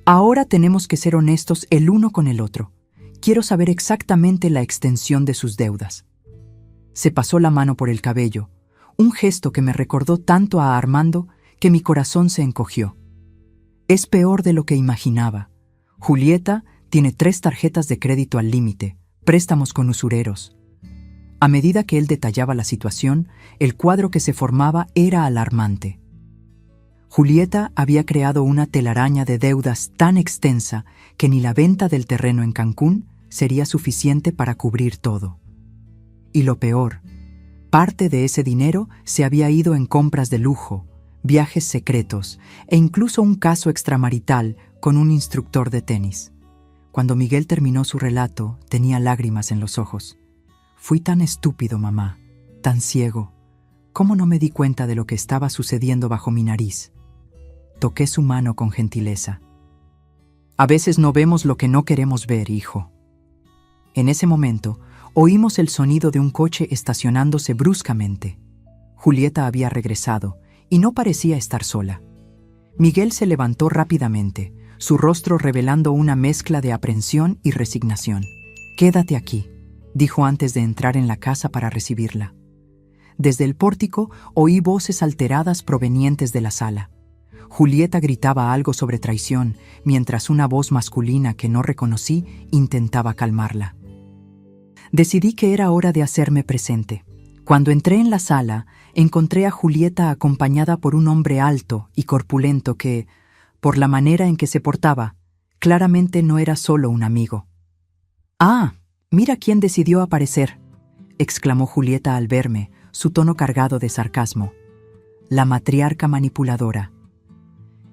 «Ahora tenemos que ser honestos el uno con el otro. Quiero saber exactamente la extensión de sus deudas». Se pasó la mano por el cabello, un gesto que me recordó tanto a Armando que mi corazón se encogió. Es peor de lo que imaginaba. Julieta tiene 3 tarjetas de crédito al límite, préstamos con usureros. A medida que él detallaba la situación, el cuadro que se formaba era alarmante. Julieta había creado una telaraña de deudas tan extensa que ni la venta del terreno en Cancún sería suficiente para cubrir todo. Y lo peor, parte de ese dinero se había ido en compras de lujo, viajes secretos e incluso un caso extramarital con un instructor de tenis. Cuando Miguel terminó su relato, tenía lágrimas en los ojos. «Fui tan estúpido, mamá, tan ciego. ¿Cómo no me di cuenta de lo que estaba sucediendo bajo mi nariz?». Toqué su mano con gentileza. «A veces no vemos lo que no queremos ver, hijo». En ese momento, oímos el sonido de un coche estacionándose bruscamente. Julieta había regresado y no parecía estar sola. Miguel se levantó rápidamente, su rostro revelando una mezcla de aprensión y resignación. «Quédate aquí», dijo antes de entrar en la casa para recibirla. Desde el pórtico oí voces alteradas provenientes de la sala. Julieta gritaba algo sobre traición, mientras una voz masculina que no reconocí intentaba calmarla. Decidí que era hora de hacerme presente. Cuando entré en la sala, encontré a Julieta acompañada por un hombre alto y corpulento que, por la manera en que se portaba, claramente no era solo un amigo. «Ah, mira quién decidió aparecer», exclamó Julieta al verme, su tono cargado de sarcasmo. «La matriarca manipuladora».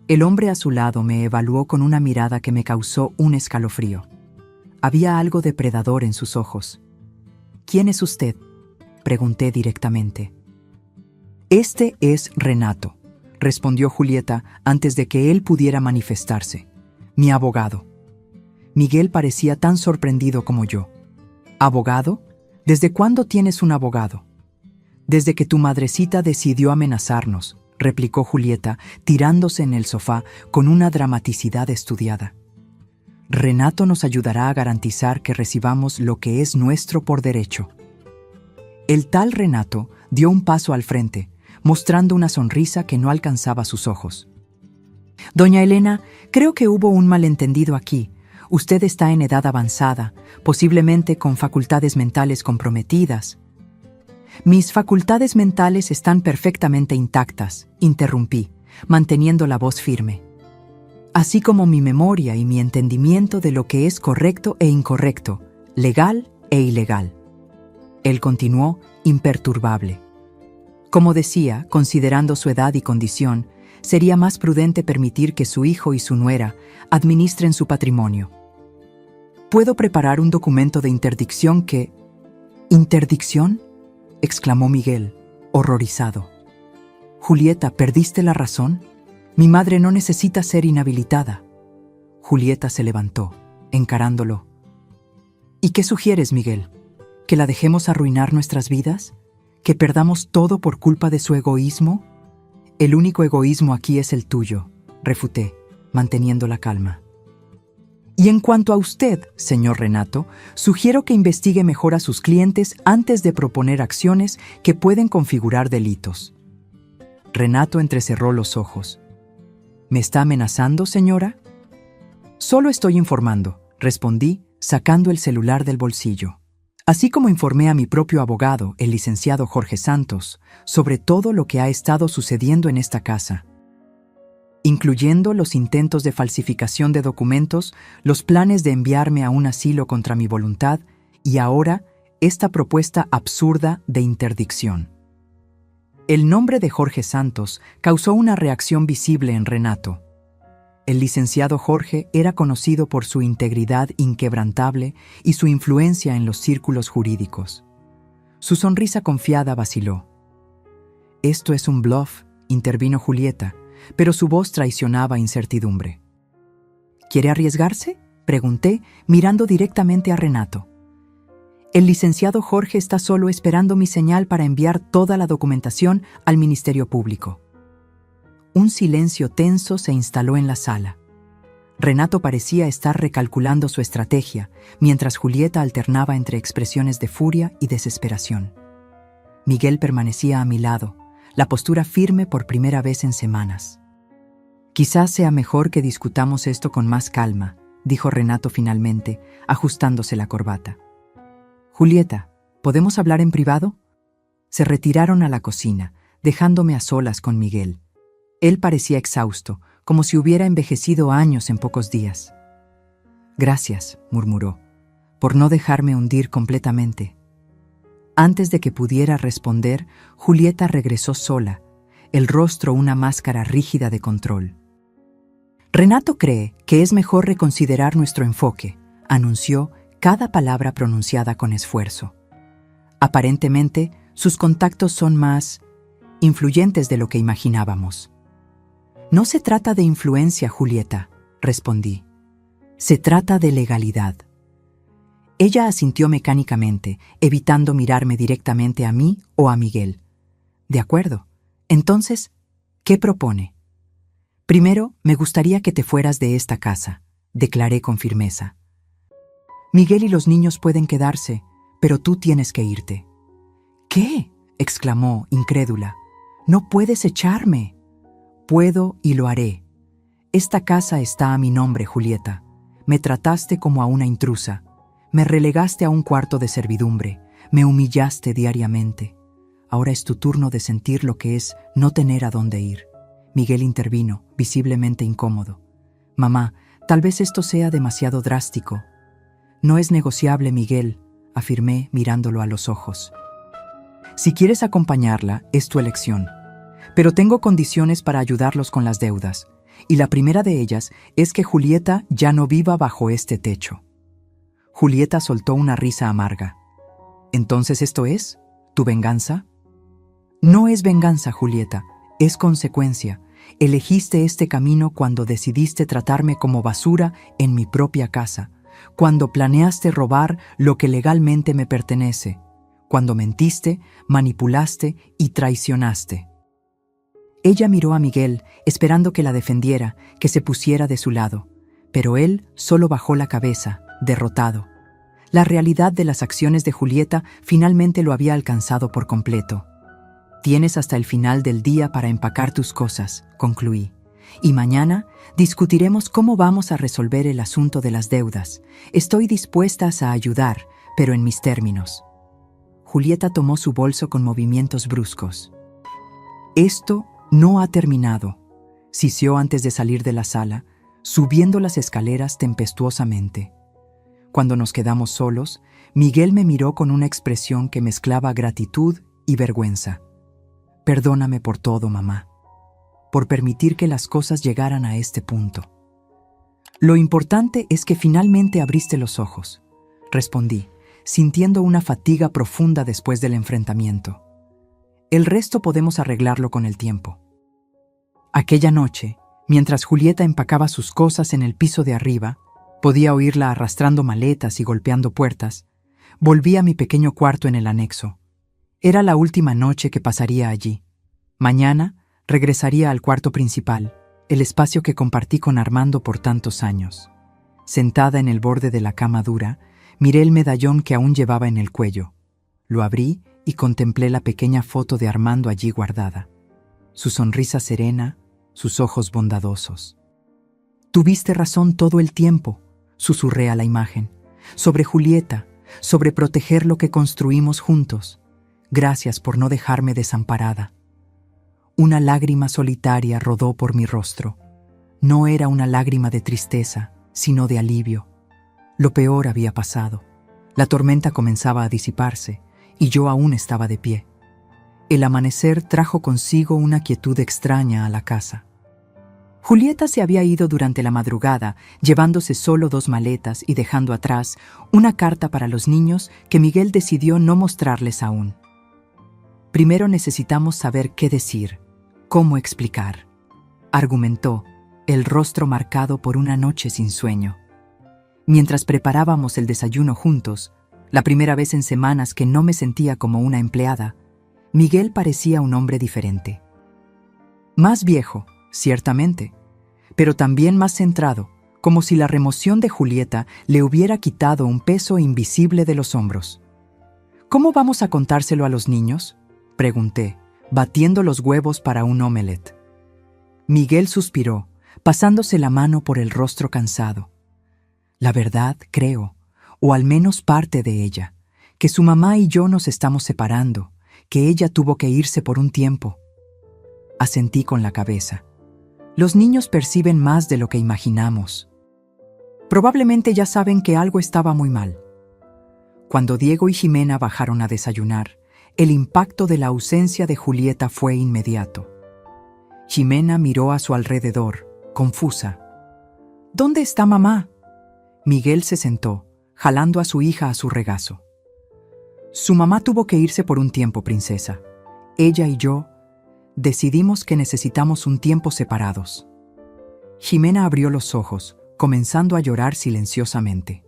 El hombre a su lado me evaluó con una mirada que me causó un escalofrío. Había algo depredador en sus ojos. «¿Quién es usted?», pregunté directamente. «Este es Renato», respondió Julieta antes de que él pudiera manifestarse. «Mi abogado». Miguel parecía tan sorprendido como yo. «¿Abogado? ¿Desde cuándo tienes un abogado?» «Desde que tu madrecita decidió amenazarnos», replicó Julieta, tirándose en el sofá con una dramaticidad estudiada. «Renato nos ayudará a garantizar que recibamos lo que es nuestro por derecho». El tal Renato dio un paso al frente, mostrando una sonrisa que no alcanzaba sus ojos. «Doña Elena, creo que hubo un malentendido aquí. Usted está en edad avanzada, posiblemente con facultades mentales comprometidas». «Mis facultades mentales están perfectamente intactas», interrumpí, manteniendo la voz firme. «Así como mi memoria y mi entendimiento de lo que es correcto e incorrecto, legal e ilegal». Él continuó, imperturbable. Como decía, considerando su edad y condición, sería más prudente permitir que su hijo y su nuera administren su patrimonio. «Puedo preparar un documento de interdicción que...» «¿Interdicción?», exclamó Miguel, horrorizado. «Julieta, ¿perdiste la razón? Mi madre no necesita ser inhabilitada». Julieta se levantó, encarándolo. «¿Y qué sugieres, Miguel? ¿Que la dejemos arruinar nuestras vidas? ¿Que perdamos todo por culpa de su egoísmo?» «El único egoísmo aquí es el tuyo», refuté, manteniendo la calma. Y en cuanto a usted, señor Renato, sugiero que investigue mejor a sus clientes antes de proponer acciones que pueden configurar delitos. Renato entrecerró los ojos. ¿Me está amenazando, señora? Solo estoy informando, respondí, sacando el celular del bolsillo. Así como informé a mi propio abogado, el licenciado Jorge Santos, sobre todo lo que ha estado sucediendo en esta casa, incluyendo los intentos de falsificación de documentos, los planes de enviarme a un asilo contra mi voluntad y ahora esta propuesta absurda de interdicción. El nombre de Jorge Santos causó una reacción visible en Renato. El licenciado Jorge era conocido por su integridad inquebrantable y su influencia en los círculos jurídicos. Su sonrisa confiada vaciló. «Esto es un bluff», intervino Julieta, pero su voz traicionaba incertidumbre. «¿Quiere arriesgarse?», pregunté, mirando directamente a Renato. «El licenciado Jorge está solo esperando mi señal para enviar toda la documentación al Ministerio Público». Un silencio tenso se instaló en la sala. Renato parecía estar recalculando su estrategia, mientras Julieta alternaba entre expresiones de furia y desesperación. Miguel permanecía a mi lado, la postura firme por primera vez en semanas. «Quizás sea mejor que discutamos esto con más calma», dijo Renato finalmente, ajustándose la corbata. «Julieta, ¿podemos hablar en privado?». Se retiraron a la cocina, dejándome a solas con Miguel. Él parecía exhausto, como si hubiera envejecido años en pocos días. «Gracias», murmuró, «por no dejarme hundir completamente». Antes de que pudiera responder, Julieta regresó sola, el rostro una máscara rígida de control. «Renato cree que es mejor reconsiderar nuestro enfoque», anunció, cada palabra pronunciada con esfuerzo. «Aparentemente, sus contactos son más influyentes de lo que imaginábamos». «No se trata de influencia, Julieta», respondí. «Se trata de legalidad». Ella asintió mecánicamente, evitando mirarme directamente a mí o a Miguel. «De acuerdo. Entonces, ¿qué propone?» «Primero, me gustaría que te fueras de esta casa», declaré con firmeza. «Miguel y los niños pueden quedarse, pero tú tienes que irte». «¿Qué?», exclamó, incrédula. «No puedes echarme». «Puedo y lo haré. Esta casa está a mi nombre, Julieta. Me trataste como a una intrusa. Me relegaste a un cuarto de servidumbre. Me humillaste diariamente. Ahora es tu turno de sentir lo que es no tener a dónde ir». Miguel intervino, visiblemente incómodo. «Mamá, tal vez esto sea demasiado drástico». «No es negociable, Miguel», afirmé mirándolo a los ojos. «Si quieres acompañarla, es tu elección. Pero tengo condiciones para ayudarlos con las deudas, y la primera de ellas es que Julieta ya no viva bajo este techo». Julieta soltó una risa amarga. «¿Entonces esto es tu venganza?» «No es venganza, Julieta, es consecuencia. Elegiste este camino cuando decidiste tratarme como basura en mi propia casa, cuando planeaste robar lo que legalmente me pertenece, cuando mentiste, manipulaste y traicionaste». Ella miró a Miguel, esperando que la defendiera, que se pusiera de su lado, pero él solo bajó la cabeza, derrotado. La realidad de las acciones de Julieta finalmente lo había alcanzado por completo. «Tienes hasta el final del día para empacar tus cosas», concluí, «y mañana discutiremos cómo vamos a resolver el asunto de las deudas. Estoy dispuesta a ayudar, pero en mis términos». Julieta tomó su bolso con movimientos bruscos. «Esto no ha terminado», siseó antes de salir de la sala, subiendo las escaleras tempestuosamente. Cuando nos quedamos solos, Miguel me miró con una expresión que mezclaba gratitud y vergüenza. «Perdóname por todo, mamá, por permitir que las cosas llegaran a este punto». «Lo importante es que finalmente abriste los ojos», respondí, sintiendo una fatiga profunda después del enfrentamiento. «El resto podemos arreglarlo con el tiempo». Aquella noche, mientras Julieta empacaba sus cosas en el piso de arriba, podía oírla arrastrando maletas y golpeando puertas, volví a mi pequeño cuarto en el anexo. Era la última noche que pasaría allí. Mañana regresaría al cuarto principal, el espacio que compartí con Armando por tantos años. Sentada en el borde de la cama dura, miré el medallón que aún llevaba en el cuello. Lo abrí y contemplé la pequeña foto de Armando allí guardada. Su sonrisa serena, sus ojos bondadosos. «Tuviste razón todo el tiempo», susurré a la imagen. «Sobre Julieta, sobre proteger lo que construimos juntos. Gracias por no dejarme desamparada». Una lágrima solitaria rodó por mi rostro. No era una lágrima de tristeza, sino de alivio. Lo peor había pasado. La tormenta comenzaba a disiparse, y yo aún estaba de pie. El amanecer trajo consigo una quietud extraña a la casa. Julieta se había ido durante la madrugada, llevándose solo 2 maletas y dejando atrás una carta para los niños que Miguel decidió no mostrarles aún. «Primero necesitamos saber qué decir, cómo explicar», argumentó, el rostro marcado por una noche sin sueño. Mientras preparábamos el desayuno juntos, la primera vez en semanas que no me sentía como una empleada, Miguel parecía un hombre diferente. Más viejo, ciertamente, pero también más centrado, como si la remoción de Julieta le hubiera quitado un peso invisible de los hombros. «¿Cómo vamos a contárselo a los niños?», pregunté, batiendo los huevos para un omelette. Miguel suspiró, pasándose la mano por el rostro cansado. «La verdad, creo, o al menos parte de ella, que su mamá y yo nos estamos separando, que ella tuvo que irse por un tiempo». Asentí con la cabeza. Los niños perciben más de lo que imaginamos. Probablemente ya saben que algo estaba muy mal. Cuando Diego y Jimena bajaron a desayunar, el impacto de la ausencia de Julieta fue inmediato. Jimena miró a su alrededor, confusa. «¿Dónde está mamá?». Miguel se sentó, jalando a su hija a su regazo. «Su mamá tuvo que irse por un tiempo, princesa. Ella y yo decidimos que necesitamos un tiempo separados». Jimena abrió los ojos, comenzando a llorar silenciosamente.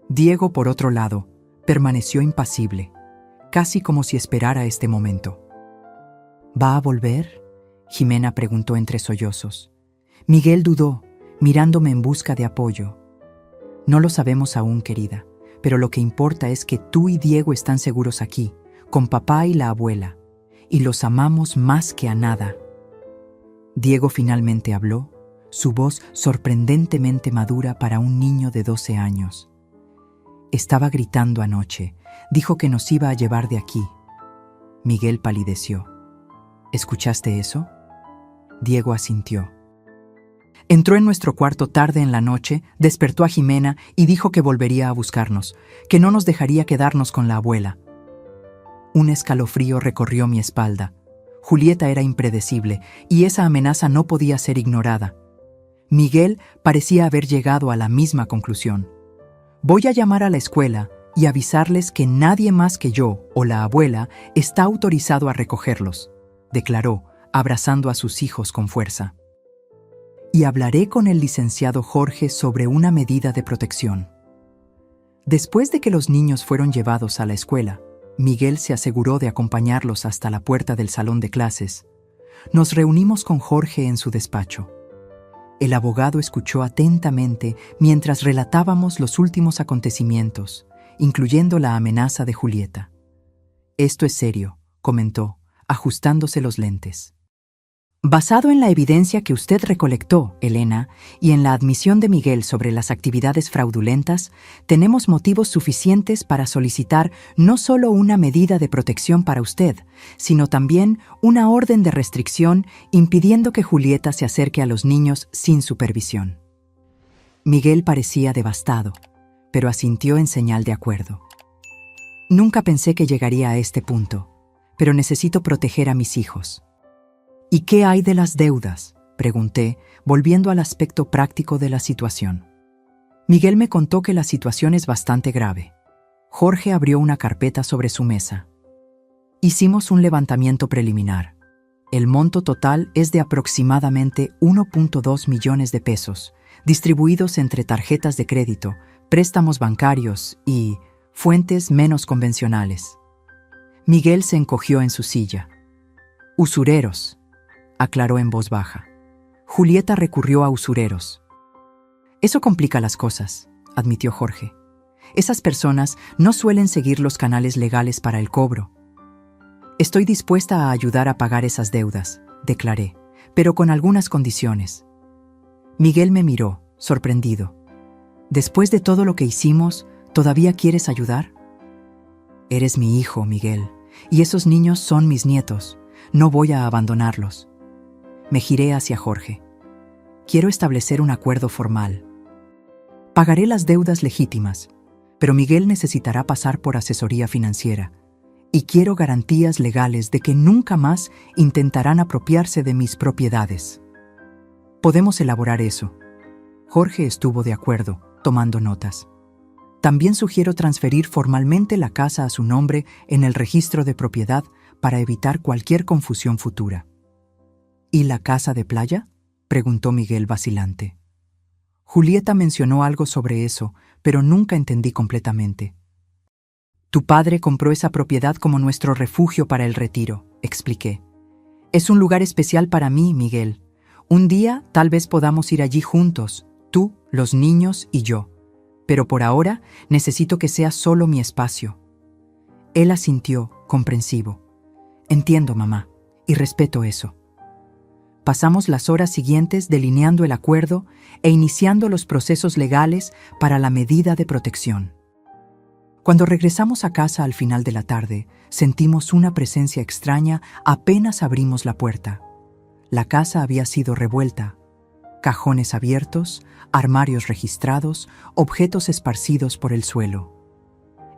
Diego, por otro lado, permaneció impasible, casi como si esperara este momento. «¿Va a volver?», Jimena preguntó entre sollozos. Miguel dudó, mirándome en busca de apoyo. «No lo sabemos aún, querida, pero lo que importa es que tú y Diego están seguros aquí, con papá y la abuela, y los amamos más que a nada». Diego finalmente habló, su voz sorprendentemente madura para un niño de 12 años. «Estaba gritando anoche, dijo que nos iba a llevar de aquí». Miguel palideció. «¿Escuchaste eso?». Diego asintió. Entró en nuestro cuarto tarde en la noche, despertó a Jimena y dijo que volvería a buscarnos, que no nos dejaría quedarnos con la abuela. Un escalofrío recorrió mi espalda. Julieta era impredecible y esa amenaza no podía ser ignorada. Miguel parecía haber llegado a la misma conclusión. «Voy a llamar a la escuela y avisarles que nadie más que yo o la abuela está autorizado a recogerlos», declaró, abrazando a sus hijos con fuerza. «Y hablaré con el licenciado Jorge sobre una medida de protección». Después de que los niños fueron llevados a la escuela, Miguel se aseguró de acompañarlos hasta la puerta del salón de clases. Nos reunimos con Jorge en su despacho. El abogado escuchó atentamente mientras relatábamos los últimos acontecimientos, incluyendo la amenaza de Julieta. «Esto es serio», comentó, ajustándose los lentes. «Basado en la evidencia que usted recolectó, Elena, y en la admisión de Miguel sobre las actividades fraudulentas, tenemos motivos suficientes para solicitar no solo una medida de protección para usted, sino también una orden de restricción impidiendo que Julieta se acerque a los niños sin supervisión». Miguel parecía devastado, pero asintió en señal de acuerdo. «Nunca pensé que llegaría a este punto, pero necesito proteger a mis hijos». «¿Y qué hay de las deudas?», pregunté, volviendo al aspecto práctico de la situación. Miguel me contó que la situación es bastante grave. Jorge abrió una carpeta sobre su mesa. «Hicimos un levantamiento preliminar. El monto total es de aproximadamente 1.2 millones de pesos, distribuidos entre tarjetas de crédito, préstamos bancarios y fuentes menos convencionales». Miguel se encogió en su silla. «Usureros», aclaró en voz baja. «Julieta recurrió a usureros». Eso complica las cosas, admitió Jorge. Esas personas no suelen seguir los canales legales para el cobro. Estoy dispuesta a ayudar a pagar esas deudas, declaré, pero con algunas condiciones. Miguel me miró, sorprendido. Después de todo lo que hicimos, ¿todavía quieres ayudar? Eres mi hijo, Miguel, y esos niños son mis nietos. No voy a abandonarlos. Me giré hacia Jorge. Quiero establecer un acuerdo formal. Pagaré las deudas legítimas, pero Miguel necesitará pasar por asesoría financiera, y quiero garantías legales de que nunca más intentarán apropiarse de mis propiedades. Podemos elaborar eso. Jorge estuvo de acuerdo, tomando notas. También sugiero transferir formalmente la casa a su nombre en el registro de propiedad para evitar cualquier confusión futura. ¿Y la casa de playa?, preguntó Miguel vacilante. Julieta mencionó algo sobre eso, pero nunca entendí completamente. Tu padre compró esa propiedad como nuestro refugio para el retiro, expliqué. Es un lugar especial para mí, Miguel. Un día tal vez podamos ir allí juntos, tú, los niños y yo. Pero por ahora necesito que sea solo mi espacio. Él asintió, comprensivo. Entiendo, mamá, y respeto eso. Pasamos las horas siguientes delineando el acuerdo e iniciando los procesos legales para la medida de protección. Cuando regresamos a casa al final de la tarde, sentimos una presencia extraña apenas abrimos la puerta. La casa había sido revuelta. Cajones abiertos, armarios registrados, objetos esparcidos por el suelo.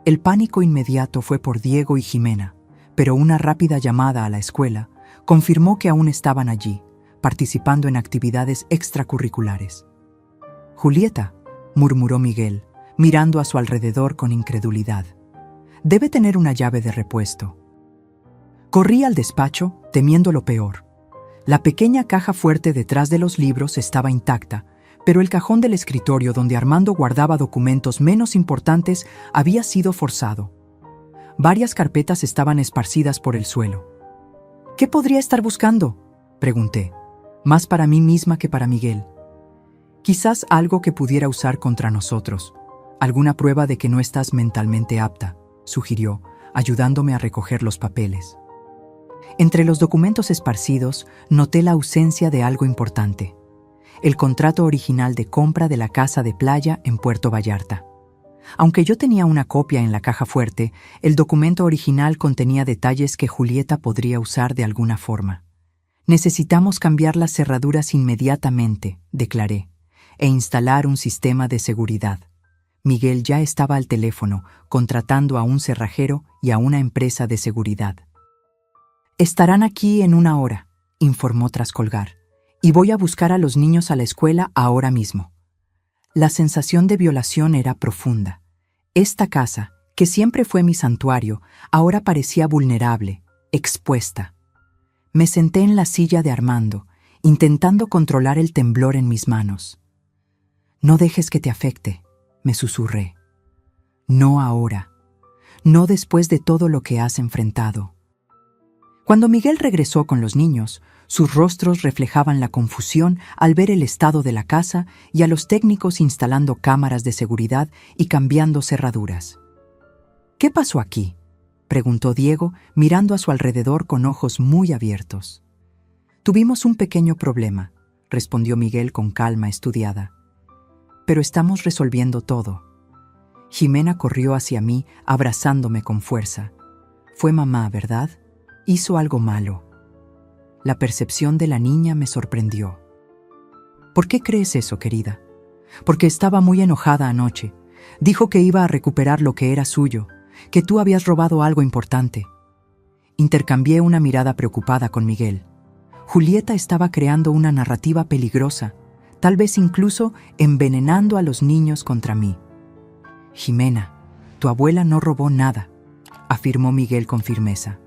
El pánico inmediato fue por Diego y Jimena, pero una rápida llamada a la escuela confirmó que aún estaban allí, participando en actividades extracurriculares. Julieta, murmuró Miguel, mirando a su alrededor con incredulidad. Debe tener una llave de repuesto. Corrí al despacho, temiendo lo peor. La pequeña caja fuerte detrás de los libros estaba intacta, pero el cajón del escritorio donde Armando guardaba documentos menos importantes había sido forzado. Varias carpetas estaban esparcidas por el suelo. ¿Qué podría estar buscando?, pregunté, más para mí misma que para Miguel. Quizás algo que pudiera usar contra nosotros. Alguna prueba de que no estás mentalmente apta, sugirió, ayudándome a recoger los papeles. Entre los documentos esparcidos, noté la ausencia de algo importante. El contrato original de compra de la casa de playa en Puerto Vallarta. Aunque yo tenía una copia en la caja fuerte, el documento original contenía detalles que Julieta podría usar de alguna forma. Necesitamos cambiar las cerraduras inmediatamente, declaré, e instalar un sistema de seguridad. Miguel ya estaba al teléfono, contratando a un cerrajero y a una empresa de seguridad. Estarán aquí en 1 hora, informó tras colgar, y voy a buscar a los niños a la escuela ahora mismo. La sensación de violación era profunda. Esta casa, que siempre fue mi santuario, ahora parecía vulnerable, expuesta. Me senté en la silla de Armando, intentando controlar el temblor en mis manos. No dejes que te afecte, me susurré. No ahora. No después de todo lo que has enfrentado. Cuando Miguel regresó con los niños, sus rostros reflejaban la confusión al ver el estado de la casa y a los técnicos instalando cámaras de seguridad y cambiando cerraduras. ¿Qué pasó aquí?, preguntó Diego, mirando a su alrededor con ojos muy abiertos. Tuvimos un pequeño problema, respondió Miguel con calma estudiada. Pero estamos resolviendo todo. Jimena corrió hacia mí, abrazándome con fuerza. Fue mamá, ¿verdad? Hizo algo malo. La percepción de la niña me sorprendió. ¿Por qué crees eso, querida? Porque estaba muy enojada anoche. Dijo que iba a recuperar lo que era suyo, que tú habías robado algo importante. Intercambié una mirada preocupada con Miguel. Julieta estaba creando una narrativa peligrosa, tal vez incluso envenenando a los niños contra mí. Jimena, tu abuela no robó nada, afirmó Miguel con firmeza.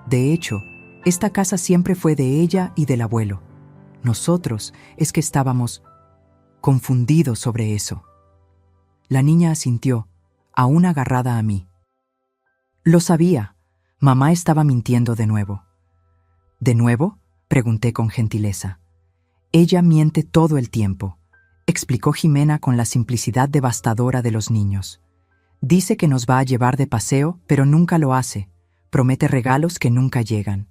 De hecho, esta casa siempre fue de ella y del abuelo. Nosotros es que estábamos confundidos sobre eso. La niña asintió, aún agarrada a mí. Lo sabía. Mamá estaba mintiendo de nuevo. ¿De nuevo?, pregunté con gentileza. Ella miente todo el tiempo, explicó Jimena con la simplicidad devastadora de los niños. Dice que nos va a llevar de paseo, pero nunca lo hace. Promete regalos que nunca llegan.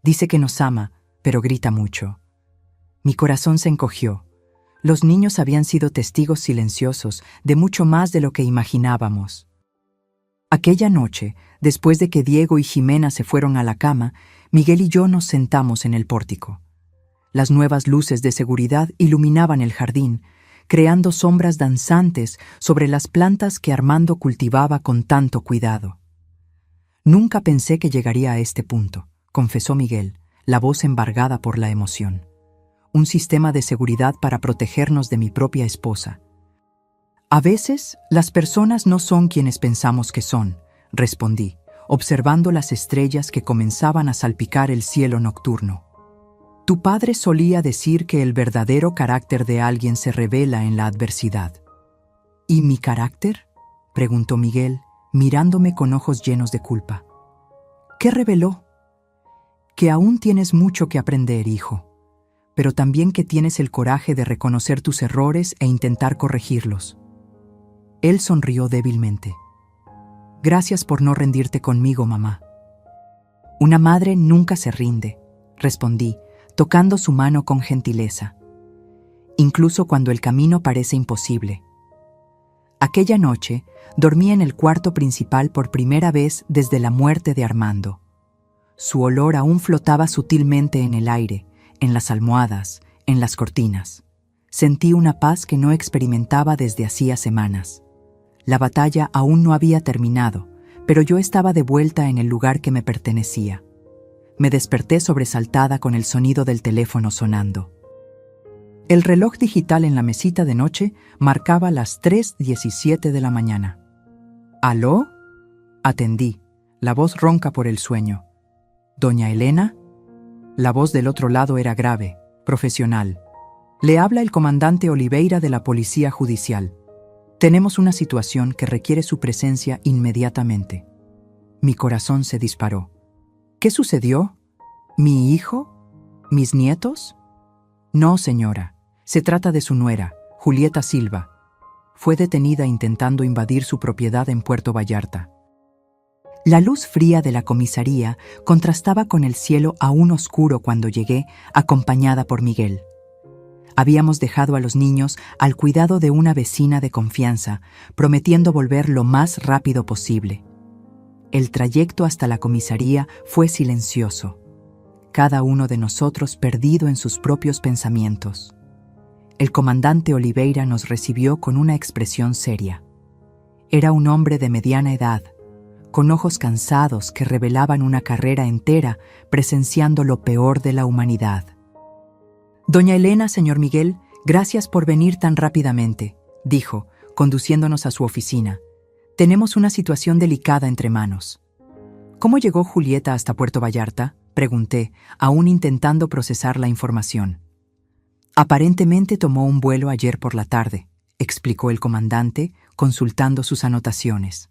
Dice que nos ama, pero grita mucho. Mi corazón se encogió. Los niños habían sido testigos silenciosos de mucho más de lo que imaginábamos. Aquella noche, después de que Diego y Jimena se fueron a la cama, Miguel y yo nos sentamos en el pórtico. Las nuevas luces de seguridad iluminaban el jardín, creando sombras danzantes sobre las plantas que Armando cultivaba con tanto cuidado. Nunca pensé que llegaría a este punto, confesó Miguel, la voz embargada por la emoción. Un sistema de seguridad para protegernos de mi propia esposa. A veces, las personas no son quienes pensamos que son, respondí, observando las estrellas que comenzaban a salpicar el cielo nocturno. Tu padre solía decir que el verdadero carácter de alguien se revela en la adversidad. ¿Y mi carácter?, preguntó Miguel, mirándome con ojos llenos de culpa. ¿Qué reveló? Que aún tienes mucho que aprender, hijo, pero también que tienes el coraje de reconocer tus errores e intentar corregirlos. Él sonrió débilmente. Gracias por no rendirte conmigo, mamá. Una madre nunca se rinde, respondí, tocando su mano con gentileza, incluso cuando el camino parece imposible. Aquella noche dormí en el cuarto principal por primera vez desde la muerte de Armando. Su olor aún flotaba sutilmente en el aire, en las almohadas, en las cortinas. Sentí una paz que no experimentaba desde hacía semanas. La batalla aún no había terminado, pero yo estaba de vuelta en el lugar que me pertenecía. Me desperté sobresaltada con el sonido del teléfono sonando. El reloj digital en la mesita de noche marcaba las 3:17 de la mañana. ¿Aló? Atendí, la voz ronca por el sueño. ¿Doña Elena? La voz del otro lado era grave, profesional. Le habla el comandante Oliveira de la Policía Judicial. Tenemos una situación que requiere su presencia inmediatamente. Mi corazón se disparó. ¿Qué sucedió? ¿Mi hijo? ¿Mis nietos? No, señora. Se trata de su nuera, Julieta Silva. Fue detenida intentando invadir su propiedad en Puerto Vallarta. La luz fría de la comisaría contrastaba con el cielo aún oscuro cuando llegué, acompañada por Miguel. Habíamos dejado a los niños al cuidado de una vecina de confianza, prometiendo volver lo más rápido posible. El trayecto hasta la comisaría fue silencioso, cada uno de nosotros perdido en sus propios pensamientos. El comandante Oliveira nos recibió con una expresión seria. Era un hombre de mediana edad, con ojos cansados que revelaban una carrera entera presenciando lo peor de la humanidad. Doña Elena, señor Miguel, gracias por venir tan rápidamente, dijo, conduciéndonos a su oficina. Tenemos una situación delicada entre manos. ¿Cómo llegó Julieta hasta Puerto Vallarta?, pregunté, aún intentando procesar la información. Aparentemente tomó un vuelo ayer por la tarde, explicó el comandante, consultando sus anotaciones.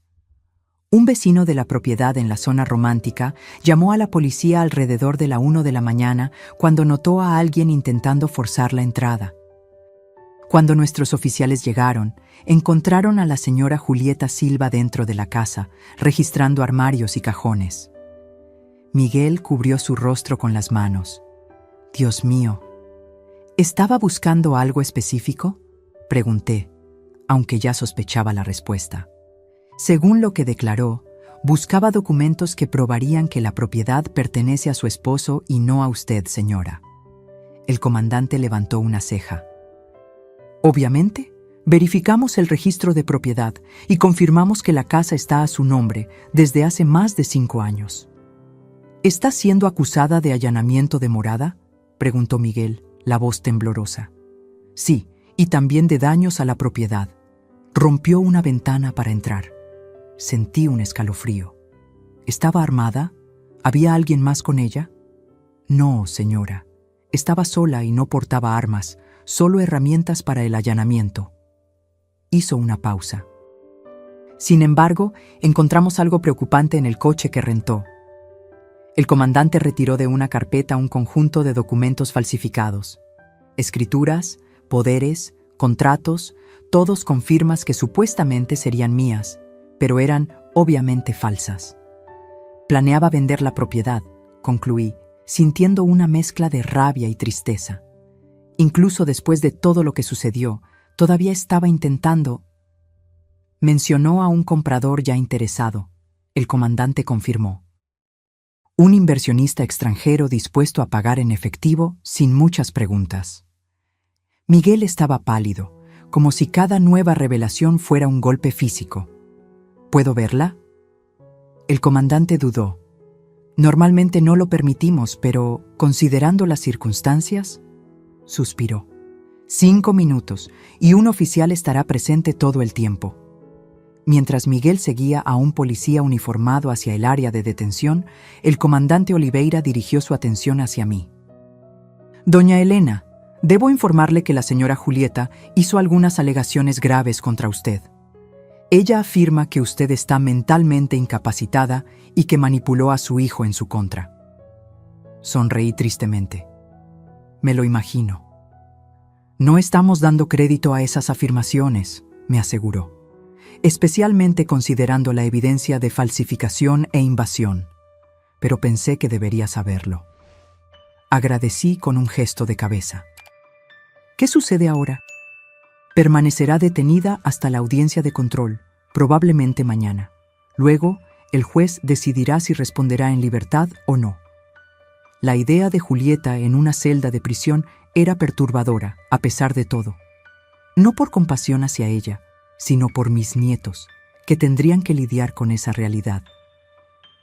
Un vecino de la propiedad en la zona romántica llamó a la policía alrededor de la 1 de la mañana cuando notó a alguien intentando forzar la entrada. Cuando nuestros oficiales llegaron, encontraron a la señora Julieta Silva dentro de la casa, registrando armarios y cajones. Miguel cubrió su rostro con las manos. Dios mío, ¿estaba buscando algo específico?, pregunté, aunque ya sospechaba la respuesta. Según lo que declaró, buscaba documentos que probarían que la propiedad pertenece a su esposo y no a usted, señora. El comandante levantó una ceja. Obviamente, verificamos el registro de propiedad y confirmamos que la casa está a su nombre desde hace más de 5 años. ¿Está siendo acusada de allanamiento de morada?, preguntó Miguel, la voz temblorosa. Sí, y también de daños a la propiedad. Rompió una ventana para entrar. Sentí un escalofrío. ¿Estaba armada? ¿Había alguien más con ella? No, señora. Estaba sola y no portaba armas, solo herramientas para el allanamiento. Hizo una pausa. Sin embargo, encontramos algo preocupante en el coche que rentó. El comandante retiró de una carpeta un conjunto de documentos falsificados. Escrituras, poderes, contratos, todos con firmas que supuestamente serían mías, pero eran obviamente falsas. Planeaba vender la propiedad, concluí, sintiendo una mezcla de rabia y tristeza. Incluso después de todo lo que sucedió, todavía estaba intentando. Mencionó a un comprador ya interesado. El comandante confirmó. Un inversionista extranjero dispuesto a pagar en efectivo sin muchas preguntas. Miguel estaba pálido, como si cada nueva revelación fuera un golpe físico. ¿Puedo verla? El comandante dudó. Normalmente no lo permitimos, pero, considerando las circunstancias, suspiró. 5 minutos, y un oficial estará presente todo el tiempo. Mientras Miguel seguía a un policía uniformado hacia el área de detención, el comandante Oliveira dirigió su atención hacia mí. Doña Elena, debo informarle que la señora Julieta hizo algunas alegaciones graves contra usted. Ella afirma que usted está mentalmente incapacitada y que manipuló a su hijo en su contra. Sonreí tristemente. Me lo imagino. No estamos dando crédito a esas afirmaciones, me aseguró, especialmente considerando la evidencia de falsificación e invasión, pero pensé que debería saberlo. Agradecí con un gesto de cabeza. ¿Qué sucede ahora? Permanecerá detenida hasta la audiencia de control, probablemente mañana. Luego, el juez decidirá si responderá en libertad o no. La idea de Julieta en una celda de prisión era perturbadora, a pesar de todo. No por compasión hacia ella, sino por mis nietos, que tendrían que lidiar con esa realidad.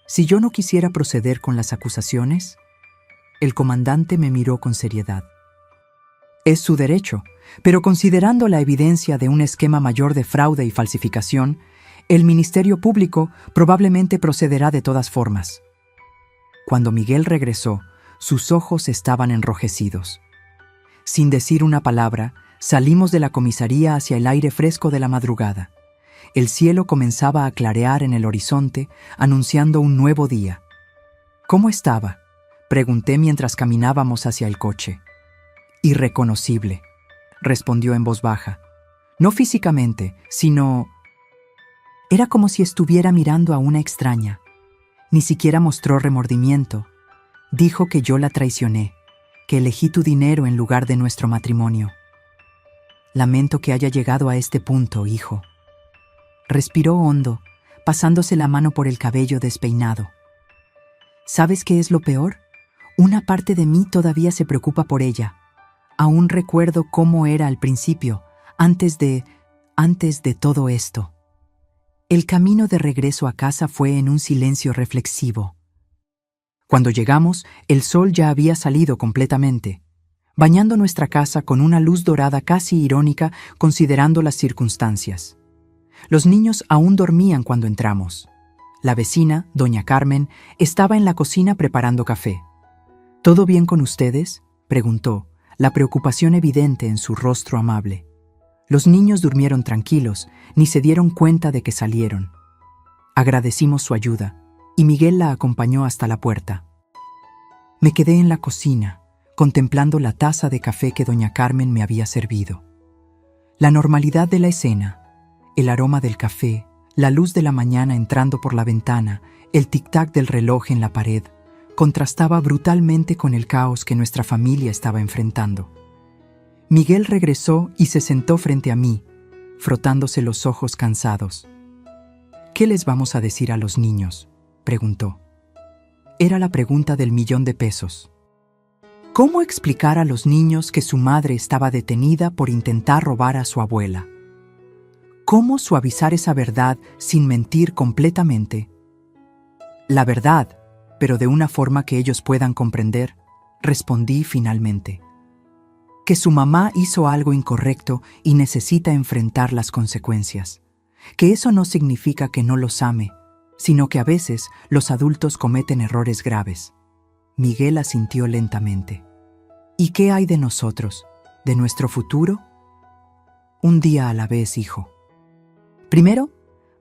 Si yo no quisiera proceder con las acusaciones, el comandante me miró con seriedad. Es su derecho, pero considerando la evidencia de un esquema mayor de fraude y falsificación, el Ministerio Público probablemente procederá de todas formas. Cuando Miguel regresó, sus ojos estaban enrojecidos. Sin decir una palabra, salimos de la comisaría hacia el aire fresco de la madrugada. El cielo comenzaba a clarear en el horizonte, anunciando un nuevo día. ¿Cómo estaba?, pregunté mientras caminábamos hacia el coche. Irreconocible, respondió en voz baja. No físicamente, sino... Era como si estuviera mirando a una extraña. Ni siquiera mostró remordimiento. Dijo que yo la traicioné, que elegí tu dinero en lugar de nuestro matrimonio. Lamento que haya llegado a este punto, hijo. Respiró hondo, pasándose la mano por el cabello despeinado. ¿Sabes qué es lo peor? Una parte de mí todavía se preocupa por ella. Aún recuerdo cómo era al principio, antes de todo esto. El camino de regreso a casa fue en un silencio reflexivo. Cuando llegamos, el sol ya había salido completamente, bañando nuestra casa con una luz dorada casi irónica considerando las circunstancias. Los niños aún dormían cuando entramos. La vecina, doña Carmen, estaba en la cocina preparando café. ¿Todo bien con ustedes?, preguntó, la preocupación evidente en su rostro amable. Los niños durmieron tranquilos, ni se dieron cuenta de que salieron. Agradecimos su ayuda, y Miguel la acompañó hasta la puerta. Me quedé en la cocina, contemplando la taza de café que doña Carmen me había servido. La normalidad de la escena, el aroma del café, la luz de la mañana entrando por la ventana, el tic-tac del reloj en la pared, contrastaba brutalmente con el caos que nuestra familia estaba enfrentando. Miguel regresó y se sentó frente a mí, frotándose los ojos cansados. ¿Qué les vamos a decir a los niños?, preguntó. Era la pregunta del $1.000.000. ¿Cómo explicar a los niños que su madre estaba detenida por intentar robar a su abuela? ¿Cómo suavizar esa verdad sin mentir completamente? La verdad, pero de una forma que ellos puedan comprender, respondí finalmente. Que su mamá hizo algo incorrecto y necesita enfrentar las consecuencias. Que eso no significa que no los ame, sino que a veces los adultos cometen errores graves. Miguel asintió lentamente. ¿Y qué hay de nosotros? ¿De nuestro futuro? Un día a la vez, hijo. Primero,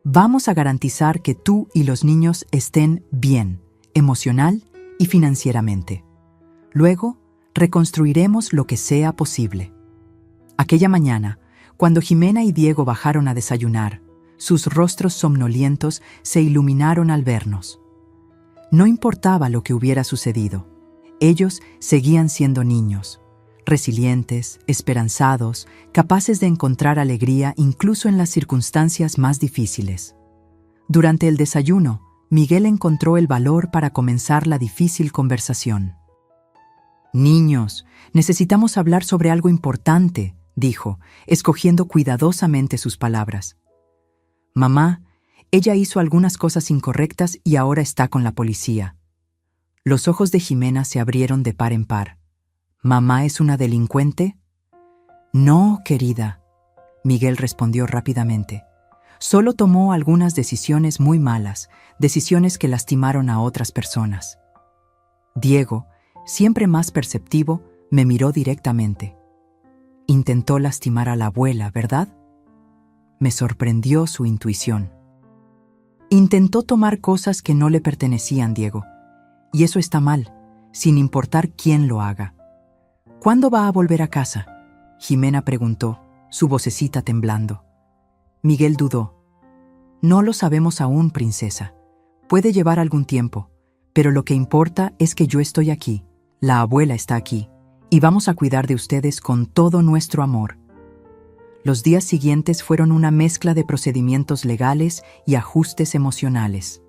vamos a garantizar que tú y los niños estén bien, emocional y financieramente. Luego, reconstruiremos lo que sea posible. Aquella mañana, Cuando Jimena y Diego bajaron a desayunar, sus rostros somnolientos se iluminaron al vernos. No importaba lo que hubiera sucedido, ellos seguían siendo niños, resilientes, esperanzados, capaces de encontrar alegría incluso en las circunstancias más difíciles. Durante el desayuno, Miguel encontró el valor para comenzar la difícil conversación. «Niños, necesitamos hablar sobre algo importante», dijo, escogiendo cuidadosamente sus palabras. «Mamá, ella hizo algunas cosas incorrectas y ahora está con la policía». Los ojos de Jimena se abrieron de par en par. «¿Mamá es una delincuente?» «No, querida», Miguel respondió rápidamente. «Solo tomó algunas decisiones muy malas, decisiones que lastimaron a otras personas». Diego, siempre más perceptivo, me miró directamente. «Intentó lastimar a la abuela, ¿verdad?» Me sorprendió su intuición. «Intentó tomar cosas que no le pertenecían, Diego. Y eso está mal, sin importar quién lo haga». «¿Cuándo va a volver a casa?», Jimena preguntó, su vocecita temblando. Miguel dudó. «No lo sabemos aún, princesa. Puede llevar algún tiempo, pero lo que importa es que yo estoy aquí, la abuela está aquí, y vamos a cuidar de ustedes con todo nuestro amor». Los días siguientes fueron una mezcla de procedimientos legales y ajustes emocionales.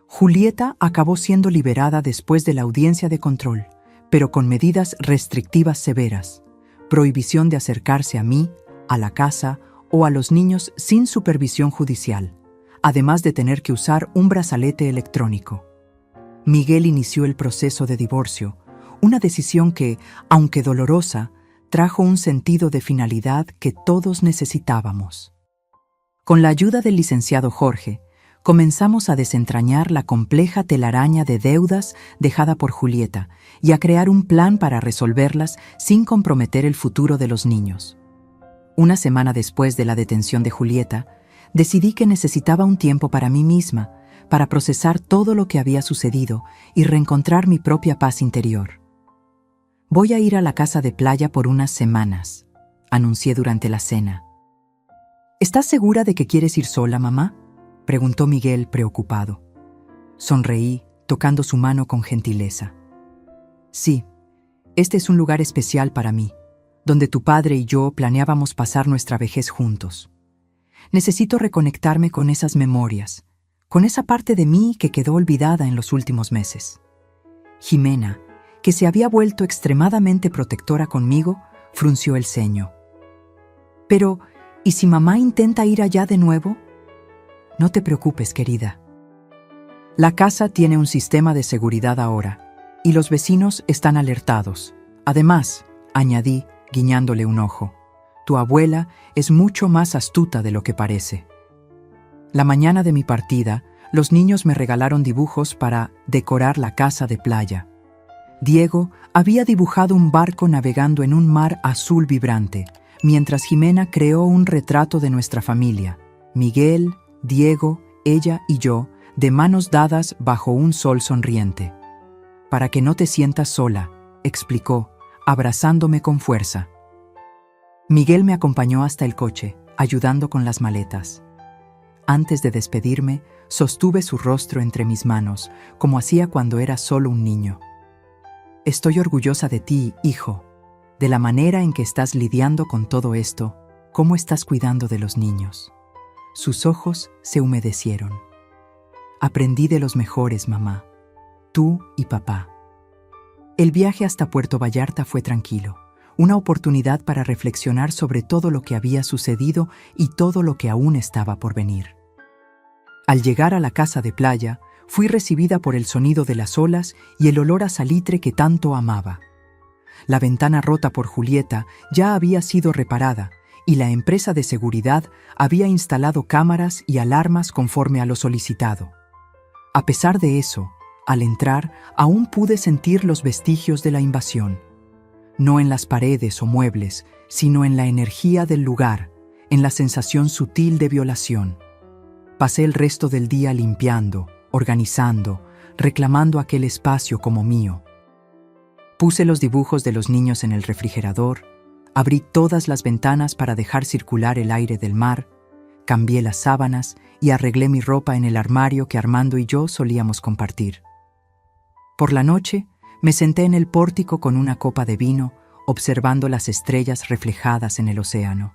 Julieta acabó siendo liberada después de la audiencia de control, pero con medidas restrictivas severas, prohibición de acercarse a mí, a la casa o a los niños sin supervisión judicial, además de tener que usar un brazalete electrónico. Miguel inició el proceso de divorcio, una decisión que, aunque dolorosa, trajo un sentido de finalidad que todos necesitábamos. Con la ayuda del licenciado Jorge, comenzamos a desentrañar la compleja telaraña de deudas dejada por Julieta y a crear un plan para resolverlas sin comprometer el futuro de los niños. Una semana después de la detención de Julieta, decidí que necesitaba un tiempo para mí misma, para procesar todo lo que había sucedido y reencontrar mi propia paz interior. «Voy a ir a la casa de playa por unas semanas», anuncié durante la cena. «¿Estás segura de que quieres ir sola, mamá?», preguntó Miguel preocupado. Sonreí, tocando su mano con gentileza. «Sí, este es un lugar especial para mí, donde tu padre y yo planeábamos pasar nuestra vejez juntos. Necesito reconectarme con esas memorias, con esa parte de mí que quedó olvidada en los últimos meses». Jimena, que se había vuelto extremadamente protectora conmigo, frunció el ceño. «Pero, ¿y si mamá intenta ir allá de nuevo?». «No te preocupes, querida. La casa tiene un sistema de seguridad ahora, y los vecinos están alertados. Además», añadí, guiñándole un ojo, «tu abuela es mucho más astuta de lo que parece». La mañana de mi partida, los niños me regalaron dibujos para decorar la casa de playa. Diego había dibujado un barco navegando en un mar azul vibrante, mientras Jimena creó un retrato de nuestra familia, Miguel, Diego, ella y yo, de manos dadas bajo un sol sonriente. «Para que no te sientas sola», explicó, abrazándome con fuerza. Miguel me acompañó hasta el coche, ayudando con las maletas. Antes de despedirme, sostuve su rostro entre mis manos, como hacía cuando era solo un niño. «Estoy orgullosa de ti, hijo, de la manera en que estás lidiando con todo esto, cómo estás cuidando de los niños». Sus ojos se humedecieron. «Aprendí de los mejores, mamá, tú y papá». El viaje hasta Puerto Vallarta fue tranquilo, una oportunidad para reflexionar sobre todo lo que había sucedido y todo lo que aún estaba por venir. Al llegar a la casa de playa, fui recibida por el sonido de las olas y el olor a salitre que tanto amaba. La ventana rota por Julieta ya había sido reparada y la empresa de seguridad había instalado cámaras y alarmas conforme a lo solicitado. A pesar de eso, al entrar, aún pude sentir los vestigios de la invasión. No en las paredes o muebles, sino en la energía del lugar, en la sensación sutil de violación. Pasé el resto del día limpiando, organizando, reclamando aquel espacio como mío. Puse los dibujos de los niños en el refrigerador, Abrí todas las ventanas para dejar circular el aire del mar, cambié las sábanas y arreglé mi ropa en el armario que Armando y yo solíamos compartir. Por la noche, me senté en el pórtico con una copa de vino, observando las estrellas reflejadas en el océano.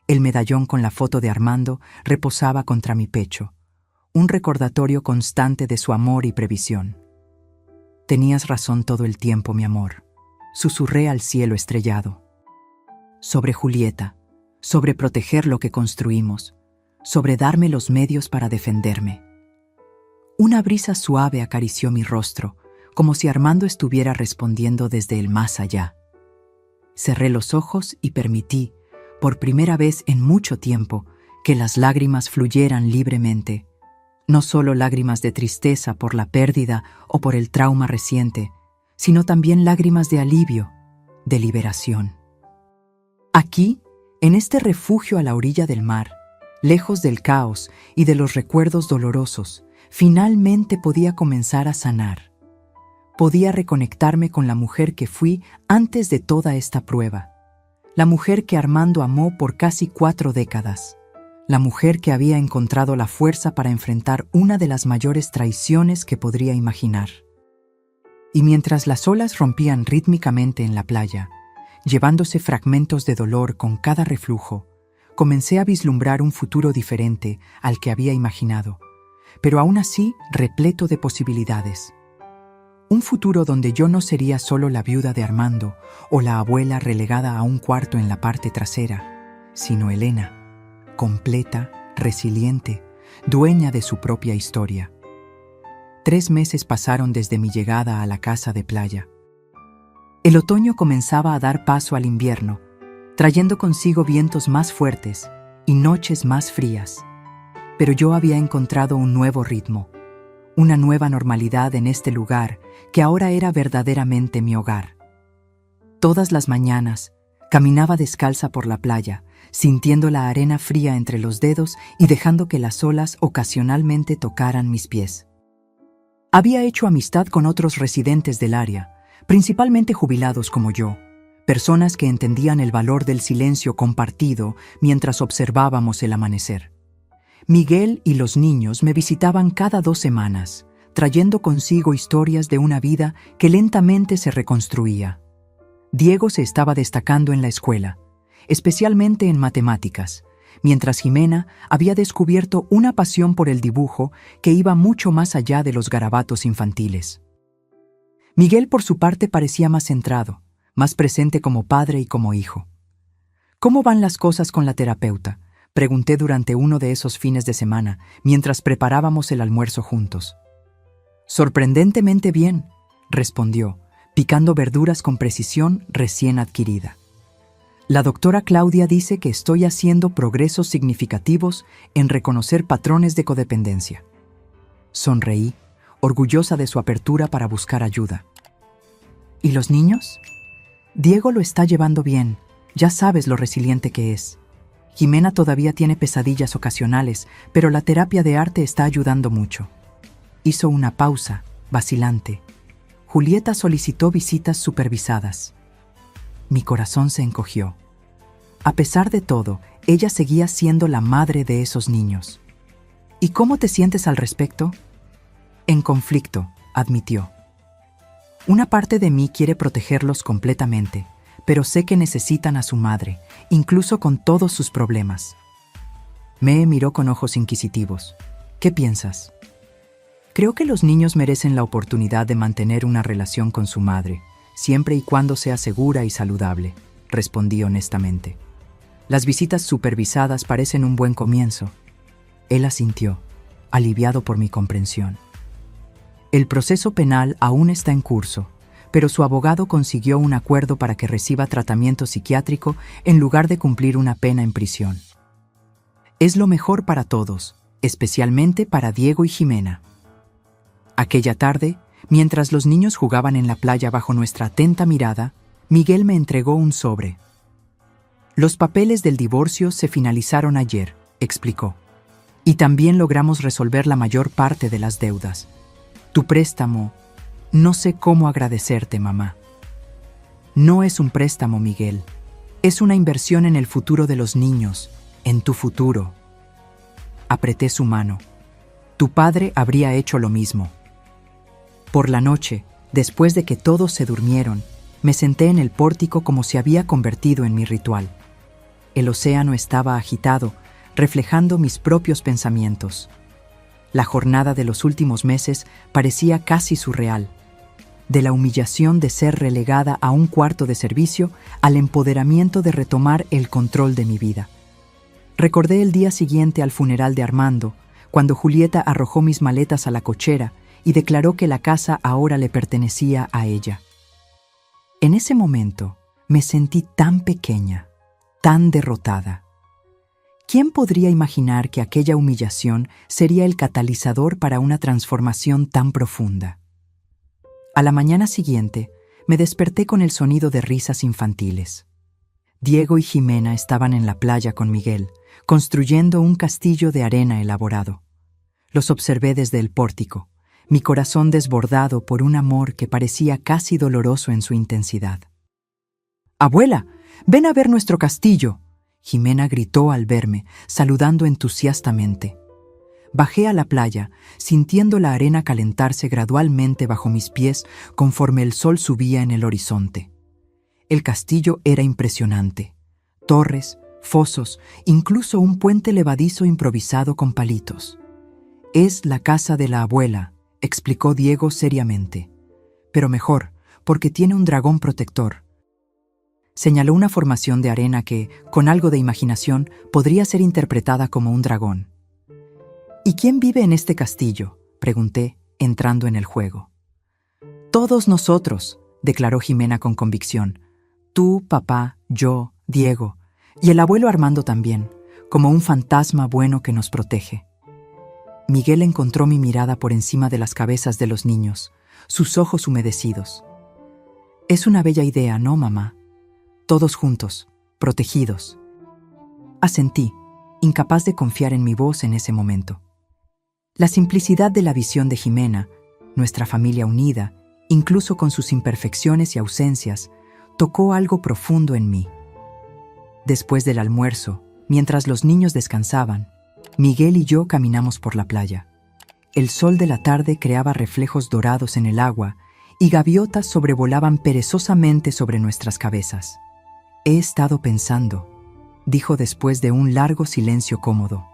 El medallón con la foto de Armando reposaba contra mi pecho, un recordatorio constante de su amor y previsión. Tenías razón todo el tiempo, mi amor, susurré al cielo estrellado. Sobre Julieta, sobre proteger lo que construimos, sobre darme los medios para defenderme. Una brisa suave acarició mi rostro, como si Armando estuviera respondiendo desde el más allá. Cerré los ojos y permití, por primera vez en mucho tiempo, que las lágrimas fluyeran libremente. No solo lágrimas de tristeza por la pérdida o por el trauma reciente, sino también lágrimas de alivio, de liberación. Aquí, en este refugio a la orilla del mar, lejos del caos y de los recuerdos dolorosos, finalmente podía comenzar a sanar. Podía reconectarme con la mujer que fui antes de toda esta prueba. La mujer que Armando amó por casi 4 décadas. La mujer que había encontrado la fuerza para enfrentar una de las mayores traiciones que podría imaginar. Y mientras las olas rompían rítmicamente en la playa, llevándose fragmentos de dolor con cada reflujo, comencé a vislumbrar un futuro diferente al que había imaginado, pero aún así repleto de posibilidades. Un futuro donde yo no sería solo la viuda de Armando o la abuela relegada a un cuarto en la parte trasera, sino Elena, completa, resiliente, dueña de su propia historia. 3 meses pasaron desde mi llegada a la casa de playa. El otoño comenzaba a dar paso al invierno, trayendo consigo vientos más fuertes y noches más frías. Pero yo había encontrado un nuevo ritmo, una nueva normalidad en este lugar que ahora era verdaderamente mi hogar. Todas las mañanas caminaba descalza por la playa, sintiendo la arena fría entre los dedos y dejando que las olas ocasionalmente tocaran mis pies. Había hecho amistad con otros residentes del área, principalmente jubilados como yo, personas que entendían el valor del silencio compartido mientras observábamos el amanecer. Miguel y los niños me visitaban cada 2 semanas, trayendo consigo historias de una vida que lentamente se reconstruía. Diego se estaba destacando en la escuela, especialmente en matemáticas, mientras Jimena había descubierto una pasión por el dibujo que iba mucho más allá de los garabatos infantiles. Miguel, por su parte, parecía más centrado, más presente como padre y como hijo. ¿Cómo van las cosas con la terapeuta?, pregunté durante uno de esos fines de semana, mientras preparábamos el almuerzo juntos. Sorprendentemente bien, respondió, picando verduras con precisión recién adquirida. La doctora Claudia dice que estoy haciendo progresos significativos en reconocer patrones de codependencia. Sonreí, orgullosa de su apertura para buscar ayuda. ¿Y los niños? Diego lo está llevando bien, ya sabes lo resiliente que es. Jimena todavía tiene pesadillas ocasionales, pero la terapia de arte está ayudando mucho. Hizo una pausa, vacilante. Julieta solicitó visitas supervisadas. Mi corazón se encogió. A pesar de todo, ella seguía siendo la madre de esos niños. ¿Y cómo te sientes al respecto? En conflicto, admitió. Una parte de mí quiere protegerlos completamente, pero sé que necesitan a su madre, incluso con todos sus problemas. Me miró con ojos inquisitivos. ¿Qué piensas? Creo que los niños merecen la oportunidad de mantener una relación con su madre, siempre y cuando sea segura y saludable, respondí honestamente. Las visitas supervisadas parecen un buen comienzo. Él asintió, aliviado por mi comprensión. El proceso penal aún está en curso, pero su abogado consiguió un acuerdo para que reciba tratamiento psiquiátrico en lugar de cumplir una pena en prisión. Es lo mejor para todos, especialmente para Diego y Jimena. Aquella tarde, mientras los niños jugaban en la playa bajo nuestra atenta mirada, Miguel me entregó un sobre. Los papeles del divorcio se finalizaron ayer, explicó. Y también logramos resolver la mayor parte de las deudas. Tu préstamo, no sé cómo agradecerte, mamá. No es un préstamo, Miguel. Es una inversión en el futuro de los niños, en tu futuro. Apreté su mano. Tu padre habría hecho lo mismo. Por la noche, después de que todos se durmieron, me senté en el pórtico como se había convertido en mi ritual. El océano estaba agitado, reflejando mis propios pensamientos. La jornada de los últimos meses parecía casi surreal. De la humillación de ser relegada a un cuarto de servicio al empoderamiento de retomar el control de mi vida. Recordé el día siguiente al funeral de Armando, cuando Julieta arrojó mis maletas a la cochera y declaró que la casa ahora le pertenecía a ella. En ese momento me sentí tan pequeña, tan derrotada. ¿Quién podría imaginar que aquella humillación sería el catalizador para una transformación tan profunda? A la mañana siguiente, me desperté con el sonido de risas infantiles. Diego y Jimena estaban en la playa con Miguel, construyendo un castillo de arena elaborado. Los observé desde el pórtico, mi corazón desbordado por un amor que parecía casi doloroso en su intensidad. «¡Abuela, ven a ver nuestro castillo!», Jimena gritó al verme, saludando entusiastamente. Bajé a la playa, sintiendo la arena calentarse gradualmente bajo mis pies conforme el sol subía en el horizonte. El castillo era impresionante. Torres, fosos, incluso un puente levadizo improvisado con palitos. «Es la casa de la abuela», explicó Diego seriamente. «Pero mejor, porque tiene un dragón protector». Señaló una formación de arena que, con algo de imaginación, podría ser interpretada como un dragón. «¿Y quién vive en este castillo?», pregunté, entrando en el juego. «Todos nosotros», declaró Jimena con convicción. «Tú, papá, yo, Diego, y el abuelo Armando también, como un fantasma bueno que nos protege». Miguel encontró mi mirada por encima de las cabezas de los niños, sus ojos humedecidos. «Es una bella idea, ¿no, mamá? Todos juntos, protegidos». Asentí, incapaz de confiar en mi voz en ese momento. La simplicidad de la visión de Jimena, nuestra familia unida, incluso con sus imperfecciones y ausencias, tocó algo profundo en mí. Después del almuerzo, mientras los niños descansaban, Miguel y yo caminamos por la playa. El sol de la tarde creaba reflejos dorados en el agua y gaviotas sobrevolaban perezosamente sobre nuestras cabezas. «He estado pensando», dijo después de un largo silencio cómodo.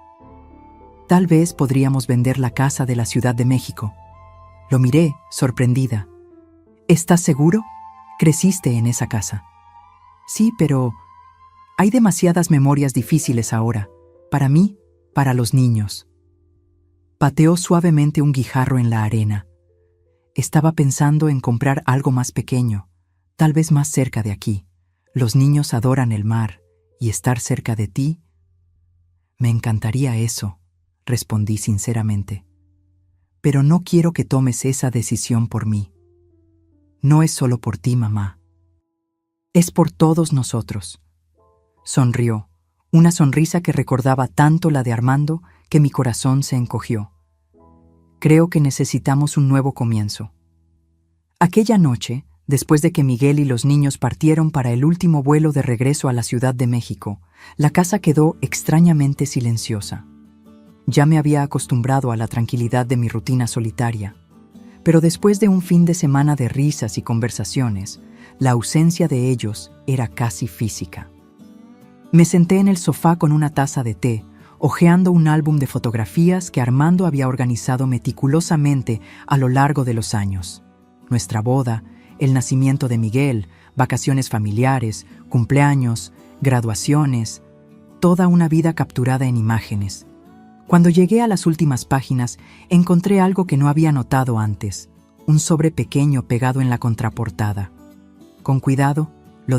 «Tal vez podríamos vender la casa de la Ciudad de México». Lo miré, sorprendida. «¿Estás seguro? Creciste en esa casa». «Sí, pero hay demasiadas memorias difíciles ahora, para mí, para los niños». Pateó suavemente un guijarro en la arena. «Estaba pensando en comprar algo más pequeño, tal vez más cerca de aquí. Los niños adoran el mar, y estar cerca de ti». «Me encantaría eso», respondí sinceramente. «Pero no quiero que tomes esa decisión por mí. No es solo por ti, mamá. Es por todos nosotros». Sonrió, una sonrisa que recordaba tanto la de Armando que mi corazón se encogió. «Creo que necesitamos un nuevo comienzo». Aquella noche, después de que Miguel y los niños partieron para el último vuelo de regreso a la Ciudad de México, la casa quedó extrañamente silenciosa. Ya me había acostumbrado a la tranquilidad de mi rutina solitaria, pero después de un fin de semana de risas y conversaciones, la ausencia de ellos era casi física. Me senté en el sofá con una taza de té, hojeando un álbum de fotografías que Armando había organizado meticulosamente a lo largo de los años. Nuestra boda, el nacimiento de Miguel, vacaciones familiares, cumpleaños, graduaciones, toda una vida capturada en imágenes. Cuando llegué a las últimas páginas, encontré algo que no había notado antes, un sobre pequeño pegado en la contraportada. Con cuidado,